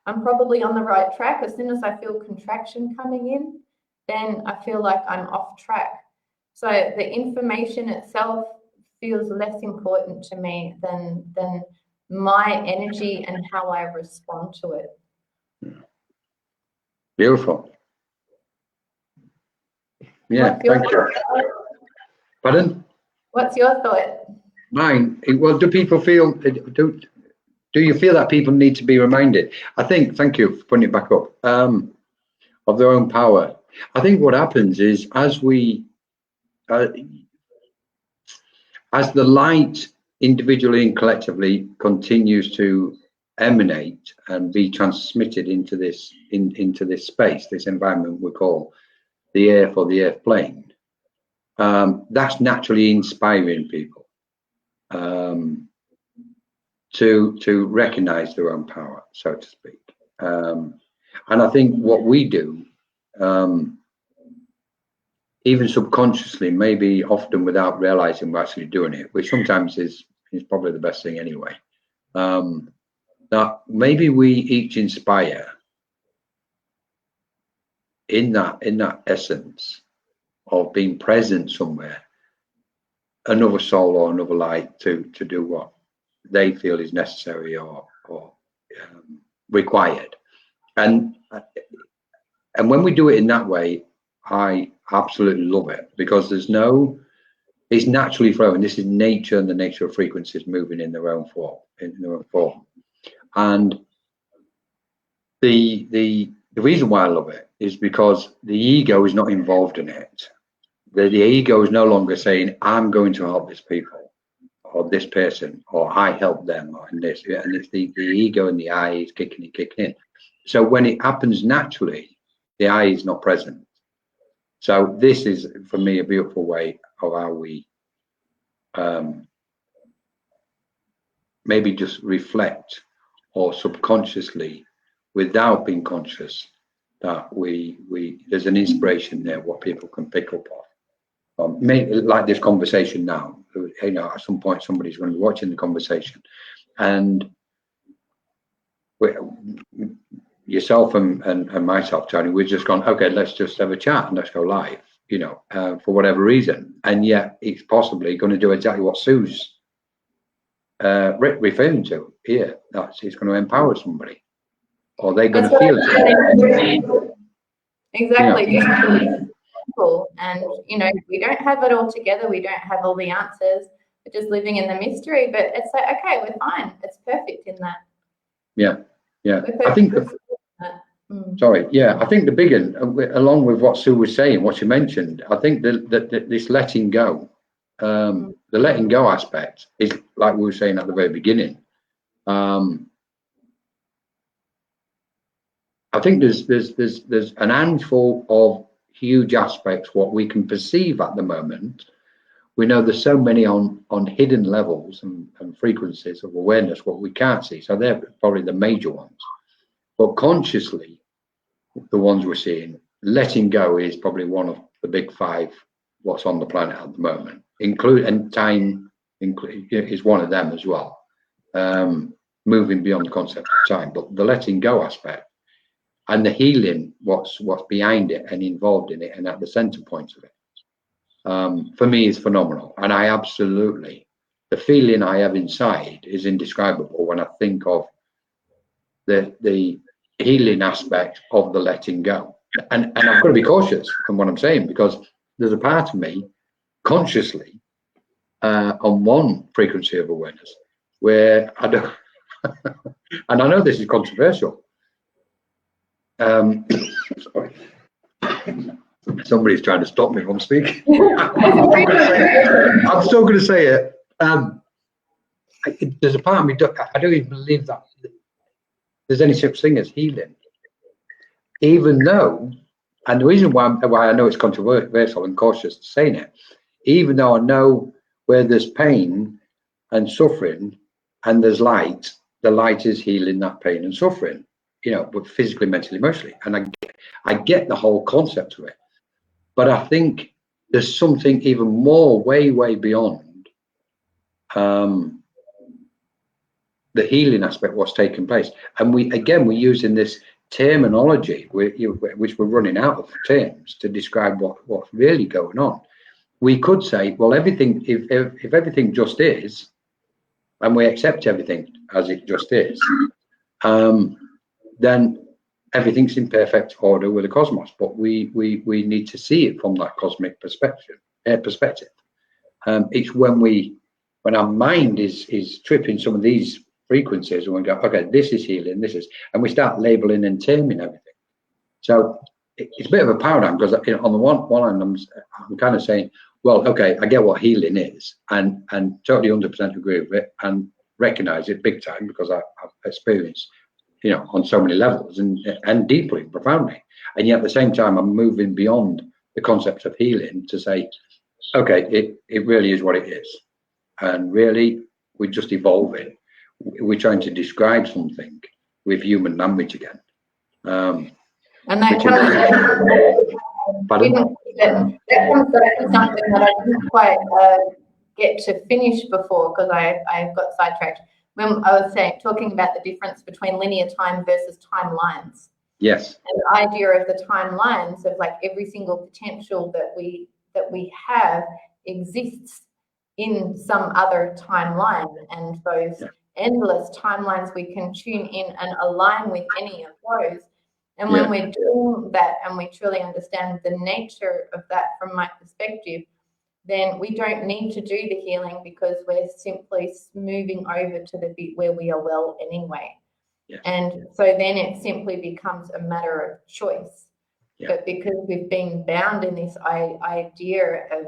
A: I'm probably on the right track. As soon as I feel contraction coming in, then I feel like I'm off track. So the information itself feels less important to me than my energy and how I respond to it.
B: Beautiful. Yeah, thank you. Pardon?
A: What's your thought?
B: Mine. Well, do people feel? Do you feel that people need to be reminded? I think. Thank you for putting it back up. Of their own power. I think what happens is, as we, as the light individually and collectively continues to emanate and be transmitted into this space, this environment we call the earth or the earth plane, that's naturally inspiring people to recognize their own power, so to speak. And I think what we do, even subconsciously, maybe often without realizing we're actually doing it, which sometimes is probably the best thing anyway, that maybe we each inspire in that essence of being present somewhere, another soul or another light to do what they feel is necessary or required. And when we do it in that way, I absolutely love it, because it's naturally flowing. This is nature, and the nature of frequencies moving in their own form. And the reason why I love it is because the ego is not involved in it. The ego is no longer saying, I'm going to help this people or this person, or I help them, or in this. And it's the ego and the I is kicking in. So when it happens naturally, the I is not present. So this is, for me, a beautiful way of how we maybe just reflect, or subconsciously, without being conscious, that there's an inspiration there what people can pick up on. Maybe like this conversation now, at some point somebody's going to be watching the conversation, and yourself and myself, Tony, we've just gone, okay, let's just have a chat and let's go live, for whatever reason. And yet it's possibly going to do exactly what Sue's referring to here. It's going to empower somebody, or they're going to feel it.
A: Exactly. And we don't have it all together, we don't have all the answers, we're just living in the mystery, but it's like, okay, we're fine, it's perfect in that.
B: I think I think the big one, along with what Sue was saying, what she mentioned, I think that this letting go, the letting go aspect is like we were saying at the very beginning. I think there's an handful of huge aspects what we can perceive at the moment. We know there's so many on hidden levels and frequencies of awareness what we can't see. So they're probably the major ones. But consciously, the ones we're seeing, letting go is probably one of the big five what's on the planet at the moment. And time is one of them as well. Moving beyond the concept of time, but the letting go aspect and the healing, what's behind it and involved in it and at the center points of it, for me is phenomenal. And I absolutely, the feeling I have inside is indescribable when I think of the healing aspect of the letting go. And I've got to be cautious in what I'm saying, because there's a part of me consciously on one frequency of awareness where I don't, and I know this is controversial. Sorry. Somebody's trying to stop me from speaking. I'm still going to say it. There's a part of me, I don't even believe that there's any such thing as healing. Even though, and the reason why I know it's controversial and cautious saying it, even though I know where there's pain and suffering and there's light, the light is healing that pain and suffering, but physically, mentally, emotionally. And I get the whole concept of it. But I think there's something even more, way, way beyond the healing aspect, what's taking place. And we're using this terminology, which we're running out of terms to describe what's really going on. We could say, well, everything, if everything just is, and we accept everything as it just is, then everything's in perfect order with the cosmos. But we need to see it from that cosmic perspective. It's when our mind is tripping some of these frequencies, and we go, okay, this is healing, and we start labeling and terming everything. So it's a bit of a paradigm, because on the one hand, I'm kind of saying, well, okay, I get what healing is, and totally 100% agree with it, and recognize it big time, because I've experienced, on so many levels and deeply, profoundly. And yet at the same time, I'm moving beyond the concept of healing to say, okay, it really is what it is, and really we're just evolving. We're trying to describe something with human language again.
A: And that comes back to something that I didn't quite get to finish before, because I got sidetracked. When I was talking about the difference between linear time versus timelines.
B: Yes.
A: And the idea of the timelines of like every single potential that we have exists in some other timeline, and those endless timelines we can tune in and align with any of those. And when we're doing that and we truly understand the nature of that from my perspective, then we don't need to do the healing, because we're simply moving over to the bit where we are well anyway.
B: Yes.
A: And so then it simply becomes a matter of choice. But because we've been bound in this idea of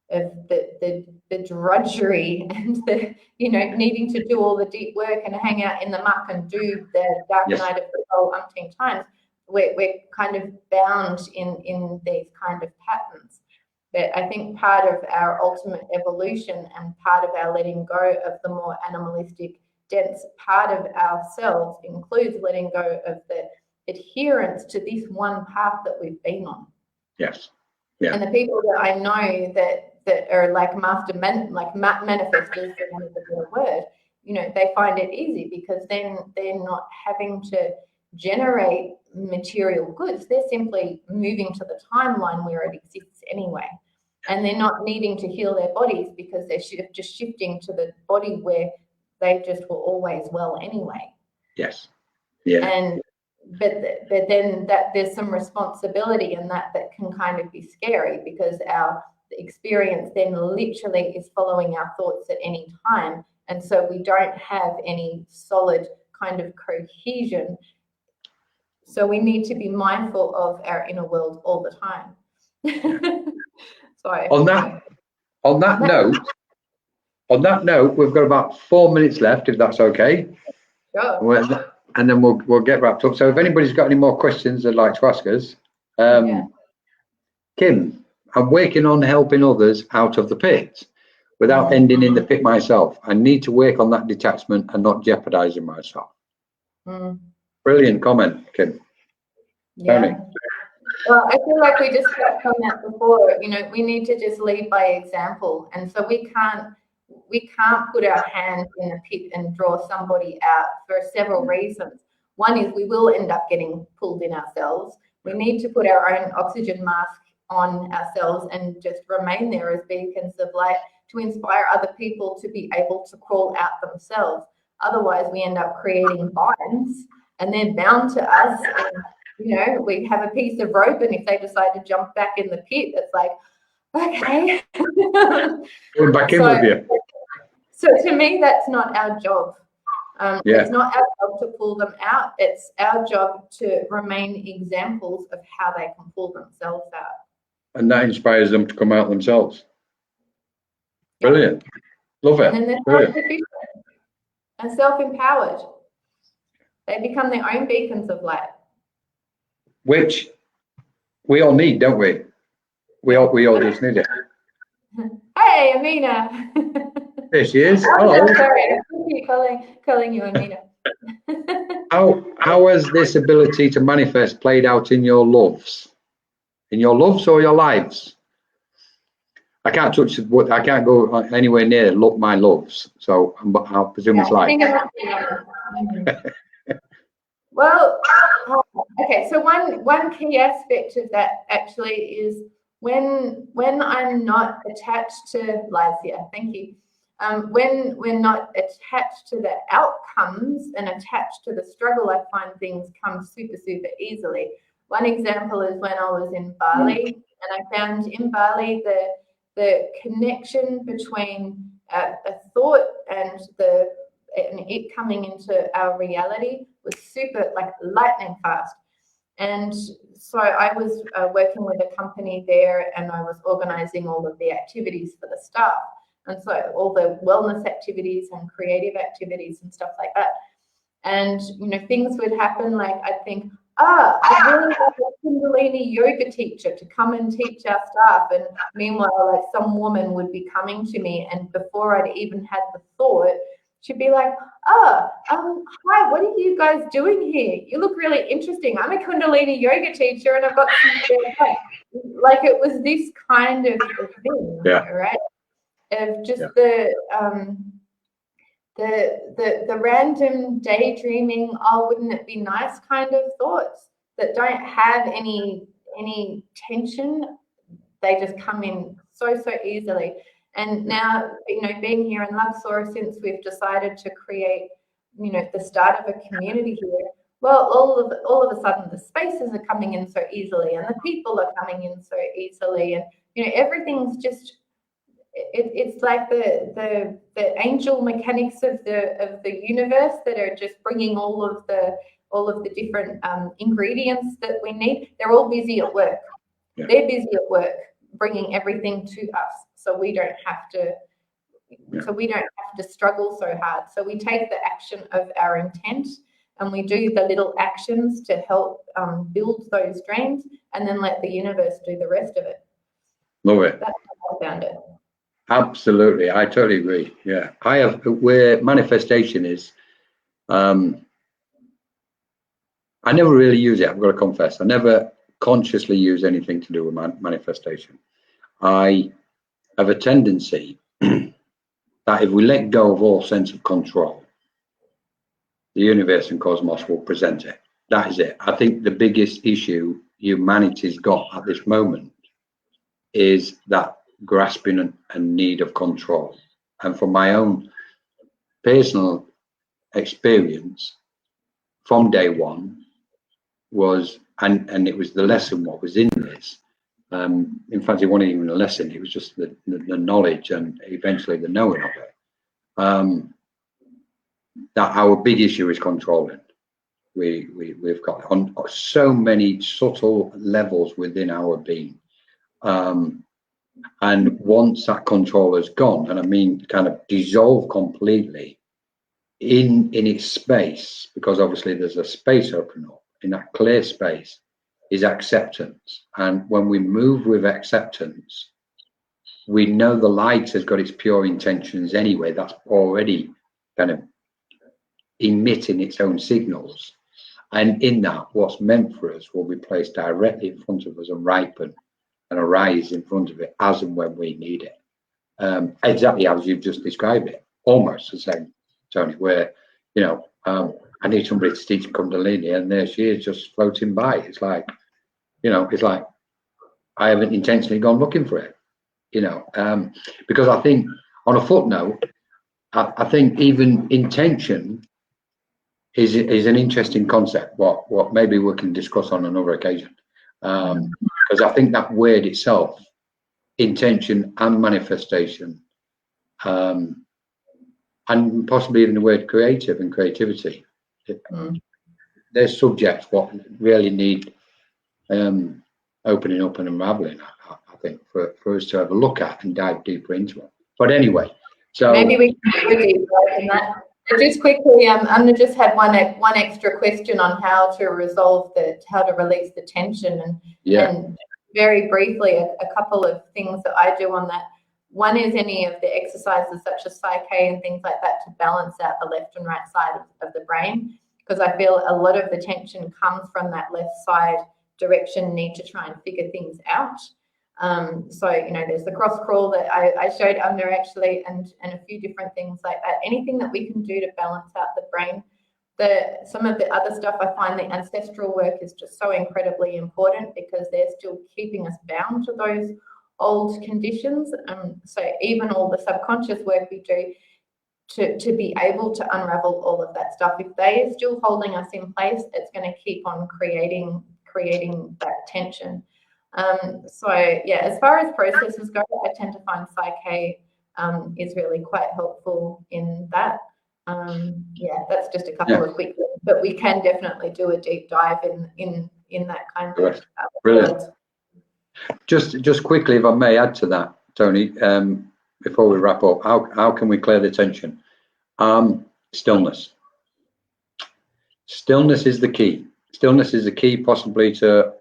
A: the drudgery and the, you know, needing to do all the deep work and hang out in the muck and do the dark night of the soul umpteen times, we're kind of bound in these kind of patterns. But I think part of our ultimate evolution and part of our letting go of the more animalistic, dense part of ourselves includes letting go of the adherence to this one path that we've been on.
B: Yes. Yeah.
A: And the people that I know that are like manifestors, for want of a better word, you know, they find it easy because then they're not having to generate material goods. They're simply moving to the timeline where it exists anyway. And they're not needing to heal their bodies because they're just shifting to the body where they just were always well anyway.
B: Yes. Yeah.
A: And but then that there's some responsibility in that can kind of be scary, because our experience then literally is following our thoughts at any time, and so we don't have any solid kind of cohesion. So we need to be mindful of our inner world all the time. Sorry.
B: On that note, we've got about 4 minutes left, if that's okay.
A: Sure.
B: And then we'll get wrapped up. So if anybody's got any more questions they'd like to ask us, Kim, I'm working on helping others out of the pit without ending in the pit myself. I need to work on that detachment and not jeopardizing myself. Brilliant comment, Kim. Tjoni.
A: Well, I feel like we just touched on that before. You know, we need to just lead by example, and so we can't put our hands in a pit and draw somebody out for several reasons. One is we will end up getting pulled in ourselves. We need to put our own oxygen mask on ourselves and just remain there as beacons of light to inspire other people to be able to crawl out themselves. Otherwise, we end up creating binds, and they're bound to us. And, you know, we have a piece of rope, and if they decide to jump back in the pit, it's like, okay.
B: We're back in with you.
A: So to me, that's not our job. It's not our job to pull them out. It's our job to remain examples of how they can pull themselves out. And
B: that inspires them to come out themselves. Brilliant. Love it.
A: And then they're self-sufficient and self-empowered. They become their own beacons of light.
B: Which we all need, don't we? We all just need it.
A: Hey, Amina.
B: There she is. Hello.
A: Sorry, I keep calling you Amina.
B: How has this ability to manifest played out in your loves? In your loves or your lives? I can't touch what I can't go anywhere near my loves, so I'll presume it's life.
A: Well, okay. So one key aspect of that actually is when I'm not attached to Lysia. Thank you. When we're not attached to the outcomes and attached to the struggle, I find things come super easily. One example is when I was in Bali, and I found in Bali the connection between a thought and it coming into our reality was super, like, lightning fast. And so I was working with a company there, and I was organizing all of the activities for the staff. And so all the wellness activities and creative activities and stuff like that. And, you know, things would happen, like I'd think, I really have a Kundalini yoga teacher to come and teach our staff. And meanwhile, like, some woman would be coming to me, and before I'd even had the thought, she'd be like, hi, what are you guys doing here? You look really interesting. I'm a Kundalini yoga teacher, and I've got some spare time. Like, it was this kind of thing, right? Of just the random daydreaming, oh, wouldn't it be nice kind of thoughts. that don't have any tension, they just come in so easily. And now, you know, being here in Luxor, since we've decided to create, you know, the start of a community here, well, all of a sudden the spaces are coming in so easily, and the people are coming in so easily, and you know, everything's just, it's like the angel mechanics of the universe that are just bringing all of the different ingredients that we need. They're all busy at work.
B: Yeah.
A: They're busy at work, bringing everything to us, so we don't have to.
B: Yeah.
A: So we don't have to struggle so hard. So we take the action of our intent, and we do the little actions to help build those dreams, and then let the universe do the rest of it.
B: Love it.
A: That's how I found it.
B: Absolutely, I totally agree. Yeah, I have, where manifestation is, I never really use it. I've got to confess, I never consciously use anything to do with manifestation. I have a tendency that if we let go of all sense of control, the universe and cosmos will present it. That is it. I think the biggest issue humanity's got at this moment is that grasping and need of control. And from my own personal experience from day one was, and it was the lesson what was in this. In fact, it wasn't even a lesson, it was just the knowledge and eventually the knowing of it. That our big issue is controlling. We've got on so many subtle levels within our being. And once that control is gone, and I mean kind of dissolve completely in its space, because obviously there's a space open up, in that clear space is acceptance. And when we move with acceptance, we know the light has got its pure intentions anyway. That's already kind of emitting its own signals. And in that, what's meant for us will be placed directly in front of us and ripen and arise in front of it as and when we need it. Exactly as you've just described it, almost the same, Tjoni, where, you know, I need somebody to teach Kundalini, and there she is just floating by. It's like, you know, it's like I haven't intentionally gone looking for it, you know, because I think, on a footnote, I think even intention is an interesting concept, what maybe we can discuss on another occasion. Because I think that word itself, intention and manifestation, and possibly even the word creative and creativity, they're subjects what really need opening up and unraveling, I think, for us to have a look at and dive deeper into it. But anyway, so
A: maybe we can do a deep dive in that. But just quickly, I'm gonna just have one extra question on how to resolve how to release the tension, and very briefly a couple of things that I do on that. One is any of the exercises such as Psyche and things like that to balance out the left and right side of the brain, because I feel a lot of the tension comes from that left side direction, need to try and figure things out. So, you know, there's the cross crawl that I showed under actually, and a few different things like that. Anything that we can do to balance out the brain. Some of the other stuff, I find the ancestral work is just so incredibly important, because they're still keeping us bound to those old conditions. So even all the subconscious work we do to be able to unravel all of that stuff, if they are still holding us in place, it's going to keep on creating that tension. So yeah, as far as processes go, I tend to find Psyche is really quite helpful in that. Yeah, that's just a couple of quick things, but we can definitely do a deep dive in that kind of
B: brilliant. Just quickly, if I may add to that, Tjoni, before we wrap up, how can we clear the tension? Stillness. Stillness is the key. Stillness is the key, possibly, to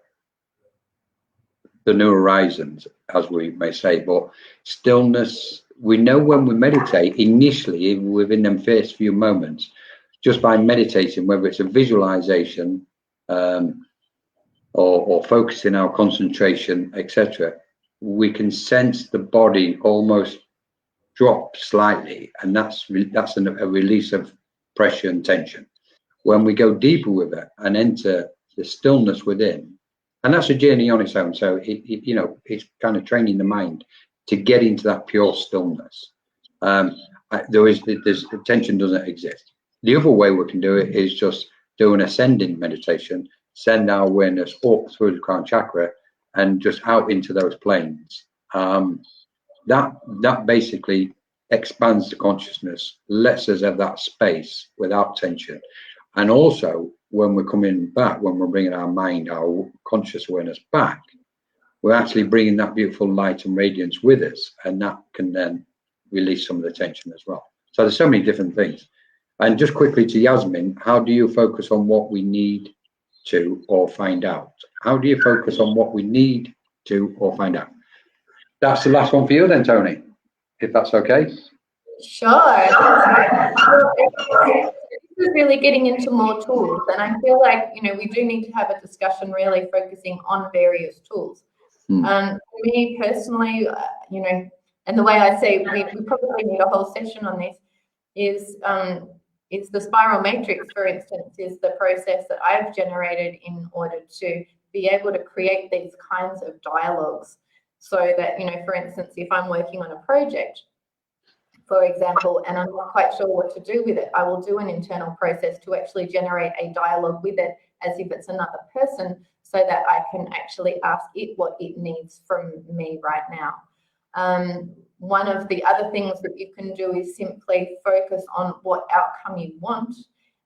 B: the new horizons, as we may say. But stillness, we know when we meditate, initially, within them first few moments, just by meditating, whether it's a visualization or focusing our concentration, etc., we can sense the body almost drop slightly, and that's a release of pressure and tension. When we go deeper with it and enter the stillness within, and that's a journey on its own. So you know, it's kind of training the mind to get into that pure stillness. There's tension doesn't exist. The other way we can do it is just do an ascending meditation, send our awareness up through the crown chakra and just out into those planes. That basically expands the consciousness, lets us have that space without tension. And also, when we're coming back, when we're bringing our mind, our conscious awareness back, we're actually bringing that beautiful light and radiance with us, and that can then release some of the tension as well. So there's so many different things. And just quickly to Yasmin, how do you focus on what we need to or find out? How do you focus on what we need to or find out? That's the last one for you then, Tjoni, if that's okay.
A: Sure. This is really getting into more tools, and I feel like, you know, we do need to have a discussion really focusing on various tools. For me personally, you know, and the way I say we probably need a whole session on this is the spiral matrix, for instance, is the process that I've generated in order to be able to create these kinds of dialogues, so that, you know, for instance, if I'm working on a project, for example, and I'm not quite sure what to do with it, I will do an internal process to actually generate a dialogue with it as if it's another person, so that I can actually ask it what it needs from me right now. One of the other things that you can do is simply focus on what outcome you want.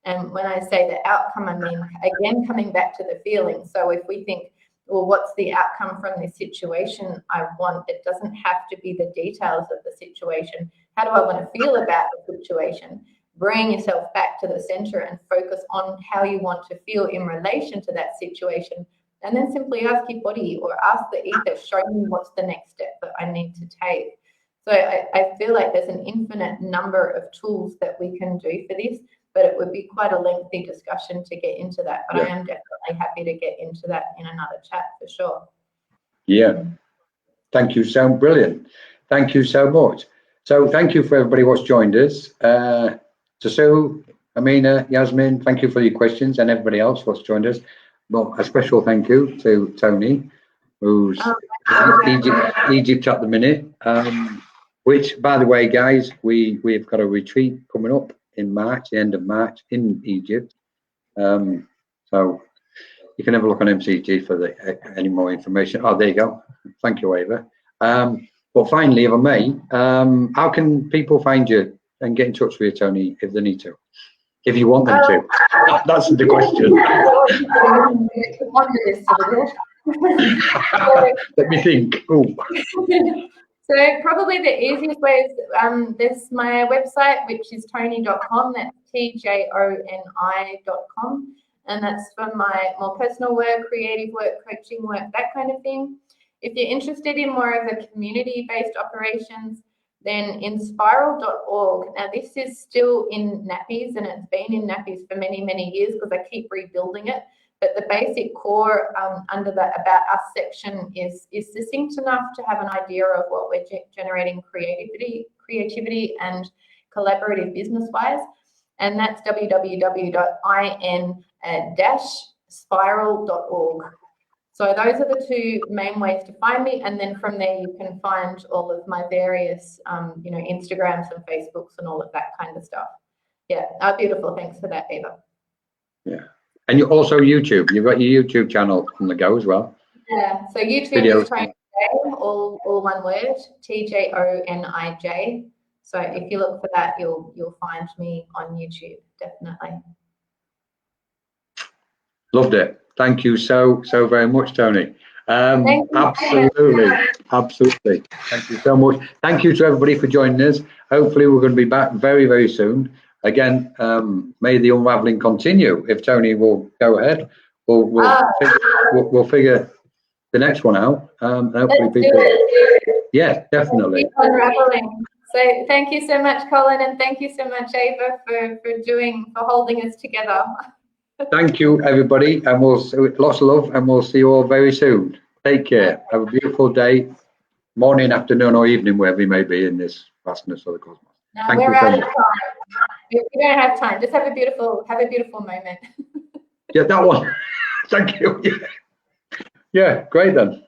A: And when I say the outcome, I mean, again, coming back to the feeling. So if we think, well, what's the outcome from this situation I want? It doesn't have to be the details of the situation. How do I want to feel about the situation? Bring yourself back to the center and focus on how you want to feel in relation to that situation. And then simply ask your body or ask the ether, show me what's the next step that I need to take. So I feel like there's an infinite number of tools that we can do for this, but it would be quite a lengthy discussion to get into that. But yeah, I am definitely happy to get into that in another chat for sure. Yeah.
B: Thank you. So brilliant. Thank you so much. So thank you for everybody who's joined us. To Sue, Amina, Yasmin, thank you for your questions, and everybody else who's joined us. Well, a special thank you to Tjoni, who's Egypt at the minute. Which, by the way, guys, we've got a retreat coming up in March, the end of March, in Egypt. So you can have a look on MCG for any more information. Oh, there you go. Thank you, Ava. But finally, if I may, how can people find you and get in touch with you, Tjoni, if they need to? If you want them to. That's the question. Let me think. Ooh.
A: So probably the easiest way is there's my website, which is tjoni.com. That's TJONI.com. And that's for my more personal work, creative work, coaching work, that kind of thing. If you're interested in more of the community-based operations, then inspiral.org. Now, this is still in nappies, and it's been in nappies for many, many years because I keep rebuilding it. But the basic core under the About Us section is succinct enough to have an idea of what we're generating creativity and collaborative business-wise. And that's www.in-spiral.org. So those are the two main ways to find me, and then from there you can find all of my various, you know, Instagrams and Facebooks and all of that kind of stuff. Yeah, beautiful. Thanks for that, Eva.
B: Yeah, and you also YouTube. You've got your YouTube channel on the go as well.
A: Yeah, so YouTube is Tjoni, all one word, TJONIJ. So if you look for that, you'll find me on YouTube, definitely.
B: Loved it. Thank you so very much, Tjoni. Absolutely. Thank you so much. Thank you to everybody for joining us. Hopefully we're going to be back very, very soon. Again, may the unraveling continue. If Tjoni will go ahead, we'll figure the next one out. Hopefully people. Yeah, definitely.
A: Unraveling. So thank you so much, Colin, and thank you so much, Ava, for holding us together.
B: Thank you, everybody, and lots of love, and we'll see you all very soon. Take care. Have a beautiful day, morning, afternoon, or evening, wherever you may be in this vastness of the cosmos.
A: No, thank you so much. We don't have time. Just have a beautiful moment.
B: Yeah, that one. Thank you. Yeah, great then.